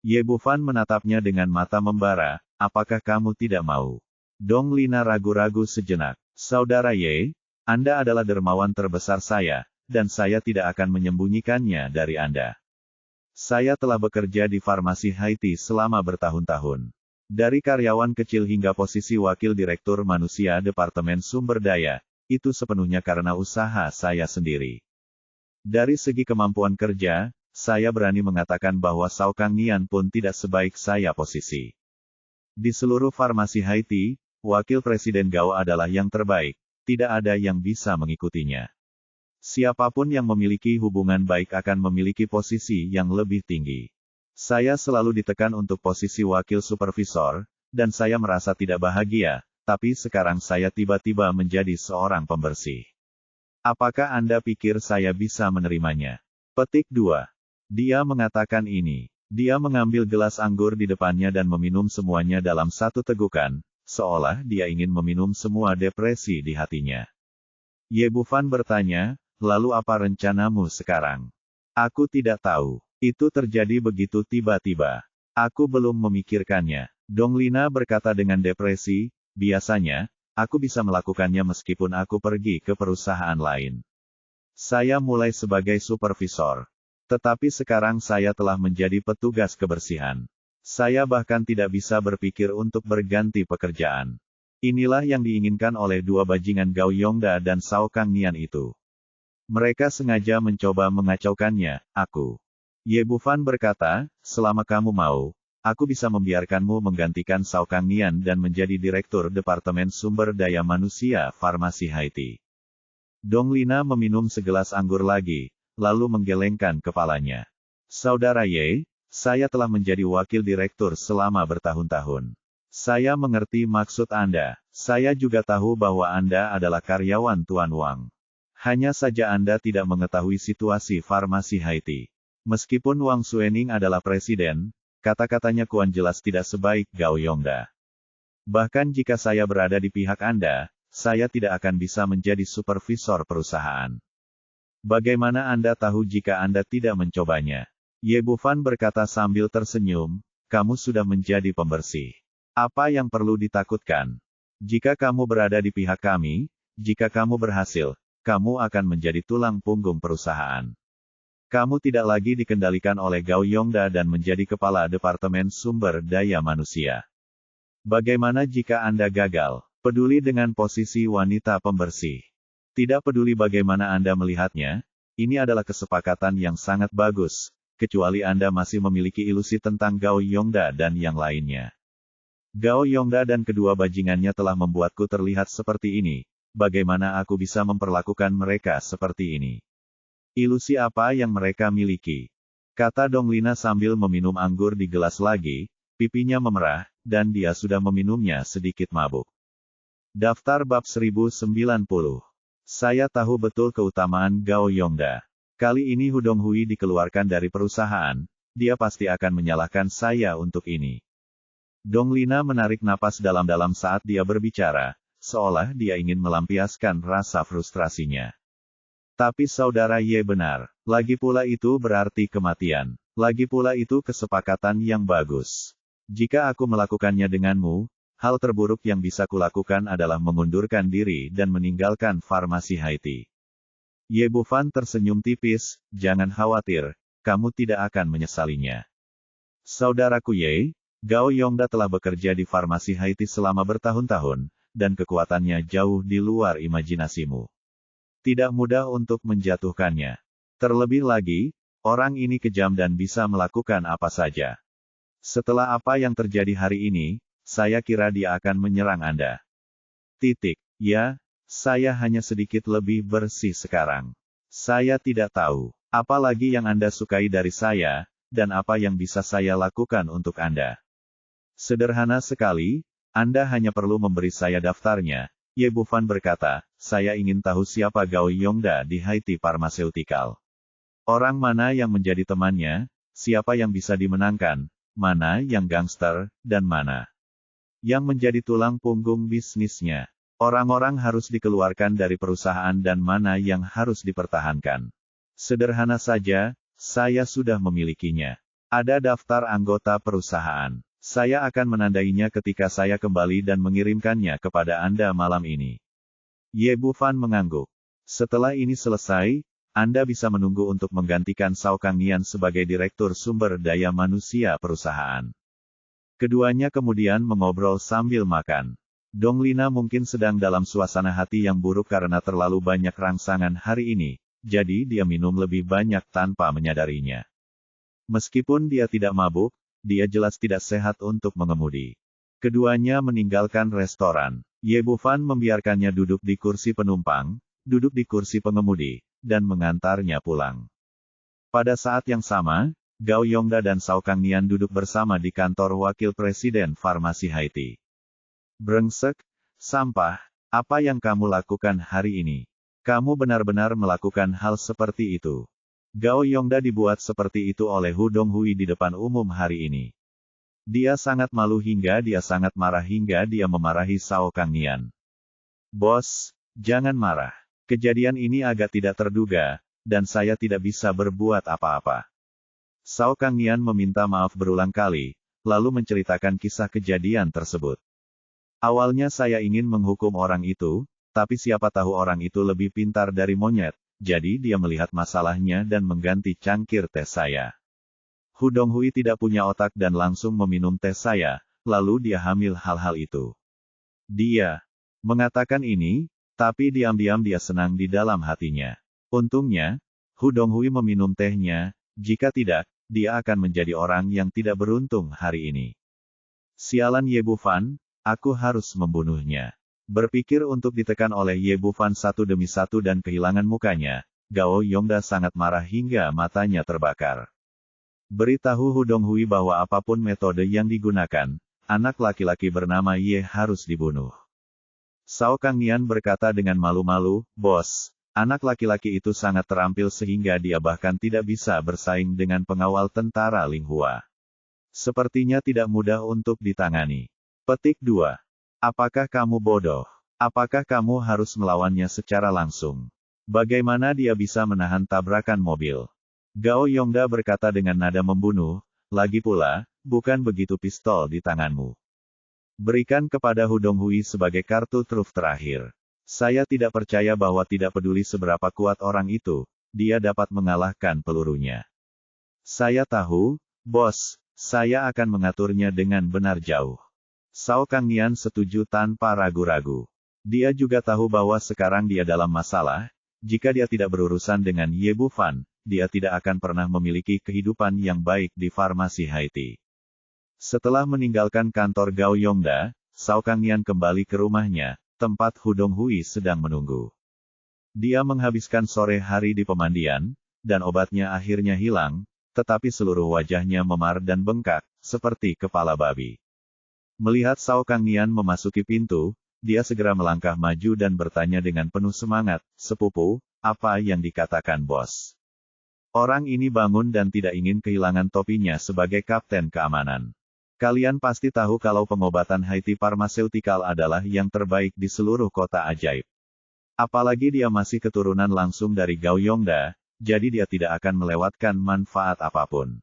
Speaker 1: Ye Bufan menatapnya dengan mata membara, apakah kamu tidak mau? Donglina ragu-ragu sejenak. Saudara Ye, Anda adalah dermawan terbesar saya, dan saya tidak akan menyembunyikannya dari Anda. Saya telah bekerja di farmasi Haiti selama bertahun-tahun. Dari karyawan kecil hingga posisi wakil direktur manusia Departemen Sumber Daya, itu sepenuhnya karena usaha saya sendiri. Dari segi kemampuan kerja, saya berani mengatakan bahwa Cao Kangnian pun tidak sebaik saya posisi. Di seluruh farmasi Haiti, wakil presiden Gao adalah yang terbaik, tidak ada yang bisa mengikutinya. Siapapun yang memiliki hubungan baik akan memiliki posisi yang lebih tinggi. Saya selalu ditekan untuk posisi wakil supervisor, dan saya merasa tidak bahagia, tapi sekarang saya tiba-tiba menjadi seorang pembersih. Apakah Anda pikir saya bisa menerimanya? Petik 2. Dia mengatakan ini. Dia mengambil gelas anggur di depannya dan meminum semuanya dalam satu tegukan, seolah dia ingin meminum semua depresi di hatinya. Ye Bufan bertanya, lalu apa rencanamu sekarang? Aku tidak tahu. Itu terjadi begitu tiba-tiba. Aku belum memikirkannya. Donglina berkata dengan depresi, biasanya, aku bisa melakukannya meskipun aku pergi ke perusahaan lain. Saya mulai sebagai supervisor. Tetapi sekarang saya telah menjadi petugas kebersihan. Saya bahkan tidak bisa berpikir untuk berganti pekerjaan. Inilah yang diinginkan oleh dua bajingan Gao Yongda dan Cao Kangnian itu. Mereka sengaja mencoba mengacaukannya, aku. Ye Bufan berkata, selama kamu mau, aku bisa membiarkanmu menggantikan Cao Kangnian dan menjadi direktur Departemen Sumber Daya Manusia Farmasi Haiti. Donglina meminum segelas anggur lagi, lalu menggelengkan kepalanya. Saudara Ye, saya telah menjadi wakil direktur selama bertahun-tahun. Saya mengerti maksud Anda. Saya juga tahu bahwa Anda adalah karyawan Tuan Wang. Hanya saja Anda tidak mengetahui situasi farmasi Haiti. Meskipun Wang Suening adalah presiden, kata-katanya Kuan jelas tidak sebaik Gao Yongda. Bahkan jika saya berada di pihak Anda, saya tidak akan bisa menjadi supervisor perusahaan. Bagaimana Anda tahu jika Anda tidak mencobanya? Ye Bufan berkata sambil tersenyum, kamu sudah menjadi pembersih. Apa yang perlu ditakutkan? Jika kamu berada di pihak kami, jika kamu berhasil, kamu akan menjadi tulang punggung perusahaan. Kamu tidak lagi dikendalikan oleh Gao Yongda dan menjadi kepala Departemen Sumber Daya Manusia. Bagaimana jika Anda gagal? Peduli dengan posisi wanita pembersih. Tidak peduli bagaimana Anda melihatnya, ini adalah kesepakatan yang sangat bagus, kecuali Anda masih memiliki ilusi tentang Gao Yongda dan yang lainnya. Gao Yongda dan kedua bajingannya telah membuatku terlihat seperti ini, bagaimana aku bisa memperlakukan mereka seperti ini? Ilusi apa yang mereka miliki? Kata Donglina sambil meminum anggur di gelas lagi, pipinya memerah, dan dia sudah meminumnya sedikit mabuk. Daftar bab 1090. Saya tahu betul keutamaan Gao Yongda. Kali ini Hudong Hui dikeluarkan dari perusahaan, dia pasti akan menyalahkan saya untuk ini. Donglina menarik napas dalam-dalam saat dia berbicara, seolah dia ingin melampiaskan rasa frustrasinya. Tapi saudara Ye benar. Lagi pula itu berarti kematian. Lagi pula itu kesepakatan yang bagus. Jika aku melakukannya denganmu, hal terburuk yang bisa kulakukan adalah mengundurkan diri dan meninggalkan farmasi Haiti. Ye Bufan tersenyum tipis, jangan khawatir, kamu tidak akan menyesalinya. Saudaraku Ye, Gao Yongda telah bekerja di farmasi Haiti selama bertahun-tahun, dan kekuatannya jauh di luar imajinasimu. Tidak mudah untuk menjatuhkannya. Terlebih lagi, orang ini kejam dan bisa melakukan apa saja. Setelah apa yang terjadi hari ini, saya kira dia akan menyerang Anda. Ya, saya hanya sedikit lebih bersih sekarang. Saya tidak tahu, apa lagi yang Anda sukai dari saya, dan apa yang bisa saya lakukan untuk Anda? Sederhana sekali, Anda hanya perlu memberi saya daftarnya. Ye Bufan berkata, saya ingin tahu siapa Gao Yongda di Haiti Pharmaceutical. Orang mana yang menjadi temannya, siapa yang bisa dimenangkan, mana yang gangster, dan mana yang menjadi tulang punggung bisnisnya. Orang-orang harus dikeluarkan dari perusahaan dan mana yang harus dipertahankan. Sederhana saja, saya sudah memilikinya. Ada daftar anggota perusahaan. Saya akan menandainya ketika saya kembali dan mengirimkannya kepada Anda malam ini. Ye Bufan mengangguk. Setelah ini selesai, Anda bisa menunggu untuk menggantikan Cao Kangnian sebagai Direktur Sumber Daya Manusia perusahaan. Keduanya kemudian mengobrol sambil makan. Dong Lina mungkin sedang dalam suasana hati yang buruk karena terlalu banyak rangsangan hari ini, jadi dia minum lebih banyak tanpa menyadarinya. Meskipun dia tidak mabuk, dia jelas tidak sehat untuk mengemudi. Keduanya meninggalkan restoran. Ye Bufan membiarkannya duduk di kursi penumpang, duduk di kursi pengemudi, dan mengantarnya pulang. Pada saat yang sama, Gao Yongda dan Cao Kangnian duduk bersama di kantor Wakil Presiden Farmasi Haiti. Brengsek, sampah, apa yang kamu lakukan hari ini? Kamu benar-benar melakukan hal seperti itu. Gao Yongda dibuat seperti itu oleh Hu Donghui di depan umum hari ini. Dia sangat malu hingga dia sangat marah hingga dia memarahi Cao Kangnian. Bos, jangan marah. Kejadian ini agak tidak terduga, dan saya tidak bisa berbuat apa-apa. Cao Kangnian meminta maaf berulang kali, lalu menceritakan kisah kejadian tersebut. Awalnya saya ingin menghukum orang itu, tapi siapa tahu orang itu lebih pintar dari monyet, jadi dia melihat masalahnya dan mengganti cangkir teh saya. Hu Donghui tidak punya otak dan langsung meminum teh saya, lalu dia hamil hal-hal itu. Dia mengatakan ini, tapi diam-diam dia senang di dalam hatinya. Untungnya, Hu Donghui meminum tehnya, jika tidak, dia akan menjadi orang yang tidak beruntung hari ini. Sialan Ye Bufan, aku harus membunuhnya. Berpikir untuk ditekan oleh Ye Bufan satu demi satu dan kehilangan mukanya, Gao Yongda sangat marah hingga matanya terbakar. Beritahu Hu Donghui bahwa apapun metode yang digunakan, anak laki-laki bernama Ye harus dibunuh. Cao Kangnian berkata dengan malu-malu, bos, anak laki-laki itu sangat terampil sehingga dia bahkan tidak bisa bersaing dengan pengawal tentara Linghua. Sepertinya tidak mudah untuk ditangani. Petik 2. Apakah kamu bodoh? Apakah kamu harus melawannya secara langsung? Bagaimana dia bisa menahan tabrakan mobil? Gao Yongda berkata dengan nada membunuh, lagi pula, bukan begitu pistol di tanganmu. Berikan kepada Hu Donghui sebagai kartu truf terakhir. Saya tidak percaya bahwa tidak peduli seberapa kuat orang itu, dia dapat mengalahkan pelurunya. Saya tahu, bos, saya akan mengaturnya dengan benar jauh. Cao Kangnian setuju tanpa ragu-ragu. Dia juga tahu bahwa sekarang dia dalam masalah, jika dia tidak berurusan dengan Ye Bufan, dia tidak akan pernah memiliki kehidupan yang baik di farmasi Haiti. Setelah meninggalkan kantor Gao Yongda, Cao Kangnian kembali ke rumahnya, tempat Hu Donghui sedang menunggu. Dia menghabiskan sore hari di pemandian, dan obatnya akhirnya hilang, tetapi seluruh wajahnya memar dan bengkak, seperti kepala babi. Melihat Cao Kangnian memasuki pintu, dia segera melangkah maju dan bertanya dengan penuh semangat, sepupu, apa yang dikatakan bos? Orang ini bangun dan tidak ingin kehilangan topinya sebagai kapten keamanan. Kalian pasti tahu kalau pengobatan Haiti Pharmaceutical adalah yang terbaik di seluruh kota ajaib. Apalagi dia masih keturunan langsung dari Gao Yongda, jadi dia tidak akan melewatkan manfaat apapun.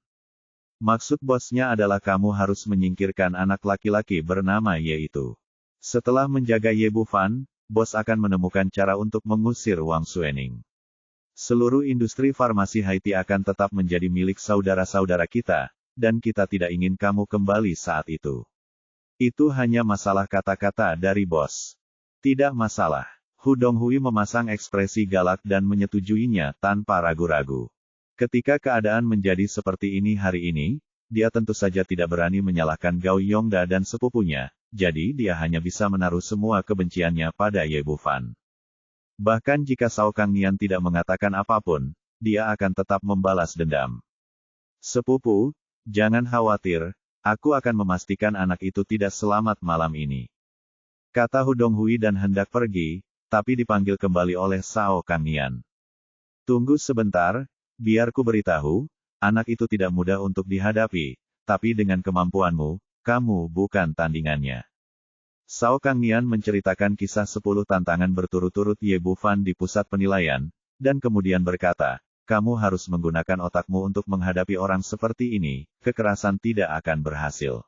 Speaker 1: Maksud bosnya adalah kamu harus menyingkirkan anak laki-laki bernama Ye itu. Setelah menjaga Ye Bufan, bos akan menemukan cara untuk mengusir Wang Suening. Seluruh industri farmasi Haiti akan tetap menjadi milik saudara-saudara kita, dan kita tidak ingin kamu kembali saat itu. Itu hanya masalah kata-kata dari bos. Tidak masalah. Hu Donghui memasang ekspresi galak dan menyetujuinya tanpa ragu-ragu. Ketika keadaan menjadi seperti ini hari ini, dia tentu saja tidak berani menyalahkan Gao Yongda dan sepupunya, jadi dia hanya bisa menaruh semua kebenciannya pada Ye Bufan. Bahkan jika Cao Kangnian tidak mengatakan apapun, dia akan tetap membalas dendam. Sepupu, jangan khawatir, aku akan memastikan anak itu tidak selamat malam ini. Kata Hu Donghui dan hendak pergi, tapi dipanggil kembali oleh Sao Kangnian. Tunggu sebentar, biar ku beritahu, anak itu tidak mudah untuk dihadapi, tapi dengan kemampuanmu, kamu bukan tandingannya. Sao Kangnian menceritakan kisah 10 tantangan berturut-turut Ye Bufan di pusat penilaian, dan kemudian berkata, kamu harus menggunakan otakmu untuk menghadapi orang seperti ini, kekerasan tidak akan berhasil.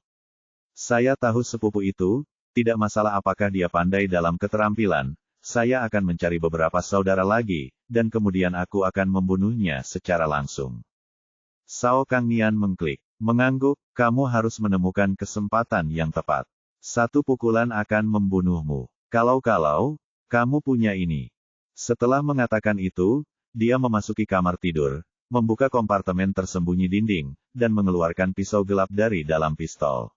Speaker 1: Saya tahu sepupu itu, tidak masalah apakah dia pandai dalam keterampilan, saya akan mencari beberapa saudara lagi, dan kemudian aku akan membunuhnya secara langsung. Sao Kangnian mengklik, mengangguk, kamu harus menemukan kesempatan yang tepat. Satu pukulan akan membunuhmu. Kalau-kalau, kamu punya ini. Setelah mengatakan itu, dia memasuki kamar tidur, membuka kompartemen tersembunyi dinding, dan mengeluarkan pisau gelap dari dalam pistol.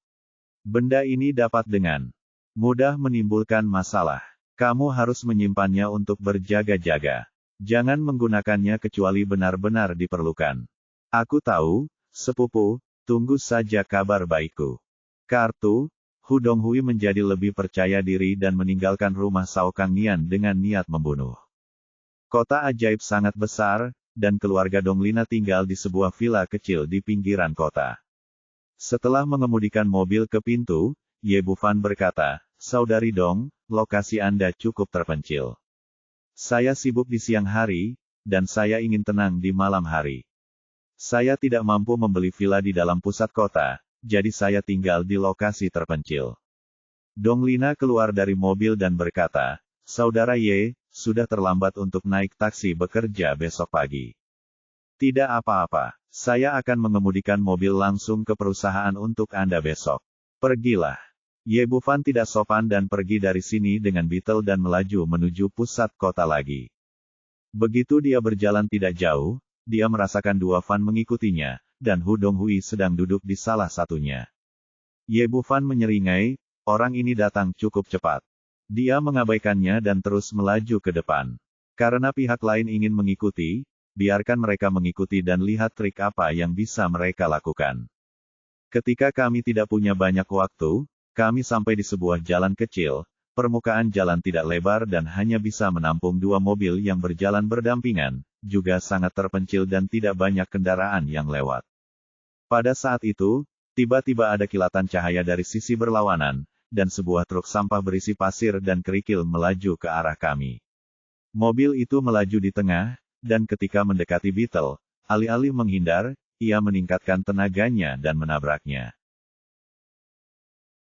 Speaker 1: Benda ini dapat dengan mudah menimbulkan masalah. Kamu harus menyimpannya untuk berjaga-jaga. Jangan menggunakannya kecuali benar-benar diperlukan. Aku tahu, sepupu, tunggu saja kabar baikku. Kartu, Hu Donghui menjadi lebih percaya diri dan meninggalkan rumah Sao Kangnian dengan niat membunuh. Kota ajaib sangat besar, dan keluarga Donglina tinggal di sebuah villa kecil di pinggiran kota. Setelah mengemudikan mobil ke pintu, Ye Bufan berkata, Saudari Dong, lokasi Anda cukup terpencil. Saya sibuk di siang hari, dan saya ingin tenang di malam hari. Saya tidak mampu membeli villa di dalam pusat kota, jadi saya tinggal di lokasi terpencil. Donglina keluar dari mobil dan berkata, Saudara Ye, sudah terlambat untuk naik taksi bekerja besok pagi. Tidak apa-apa, saya akan mengemudikan mobil langsung ke perusahaan untuk Anda besok. Pergilah. Ye Bufan tidak sopan dan pergi dari sini dengan Beetle dan melaju menuju pusat kota lagi. Begitu dia berjalan tidak jauh, dia merasakan 2 fan mengikutinya, dan Hu Donghui sedang duduk di salah satunya. Ye Bufan menyeringai, orang ini datang cukup cepat. Dia mengabaikannya dan terus melaju ke depan. Karena pihak lain ingin mengikuti, biarkan mereka mengikuti dan lihat trik apa yang bisa mereka lakukan. Ketika kami tidak punya banyak waktu, kami sampai di sebuah jalan kecil, permukaan jalan tidak lebar dan hanya bisa menampung 2 mobil yang berjalan berdampingan, juga sangat terpencil dan tidak banyak kendaraan yang lewat. Pada saat itu, tiba-tiba ada kilatan cahaya dari sisi berlawanan, dan sebuah truk sampah berisi pasir dan kerikil melaju ke arah kami. Mobil itu melaju di tengah, dan ketika mendekati Beetle, alih-alih menghindar, ia meningkatkan tenaganya dan menabraknya.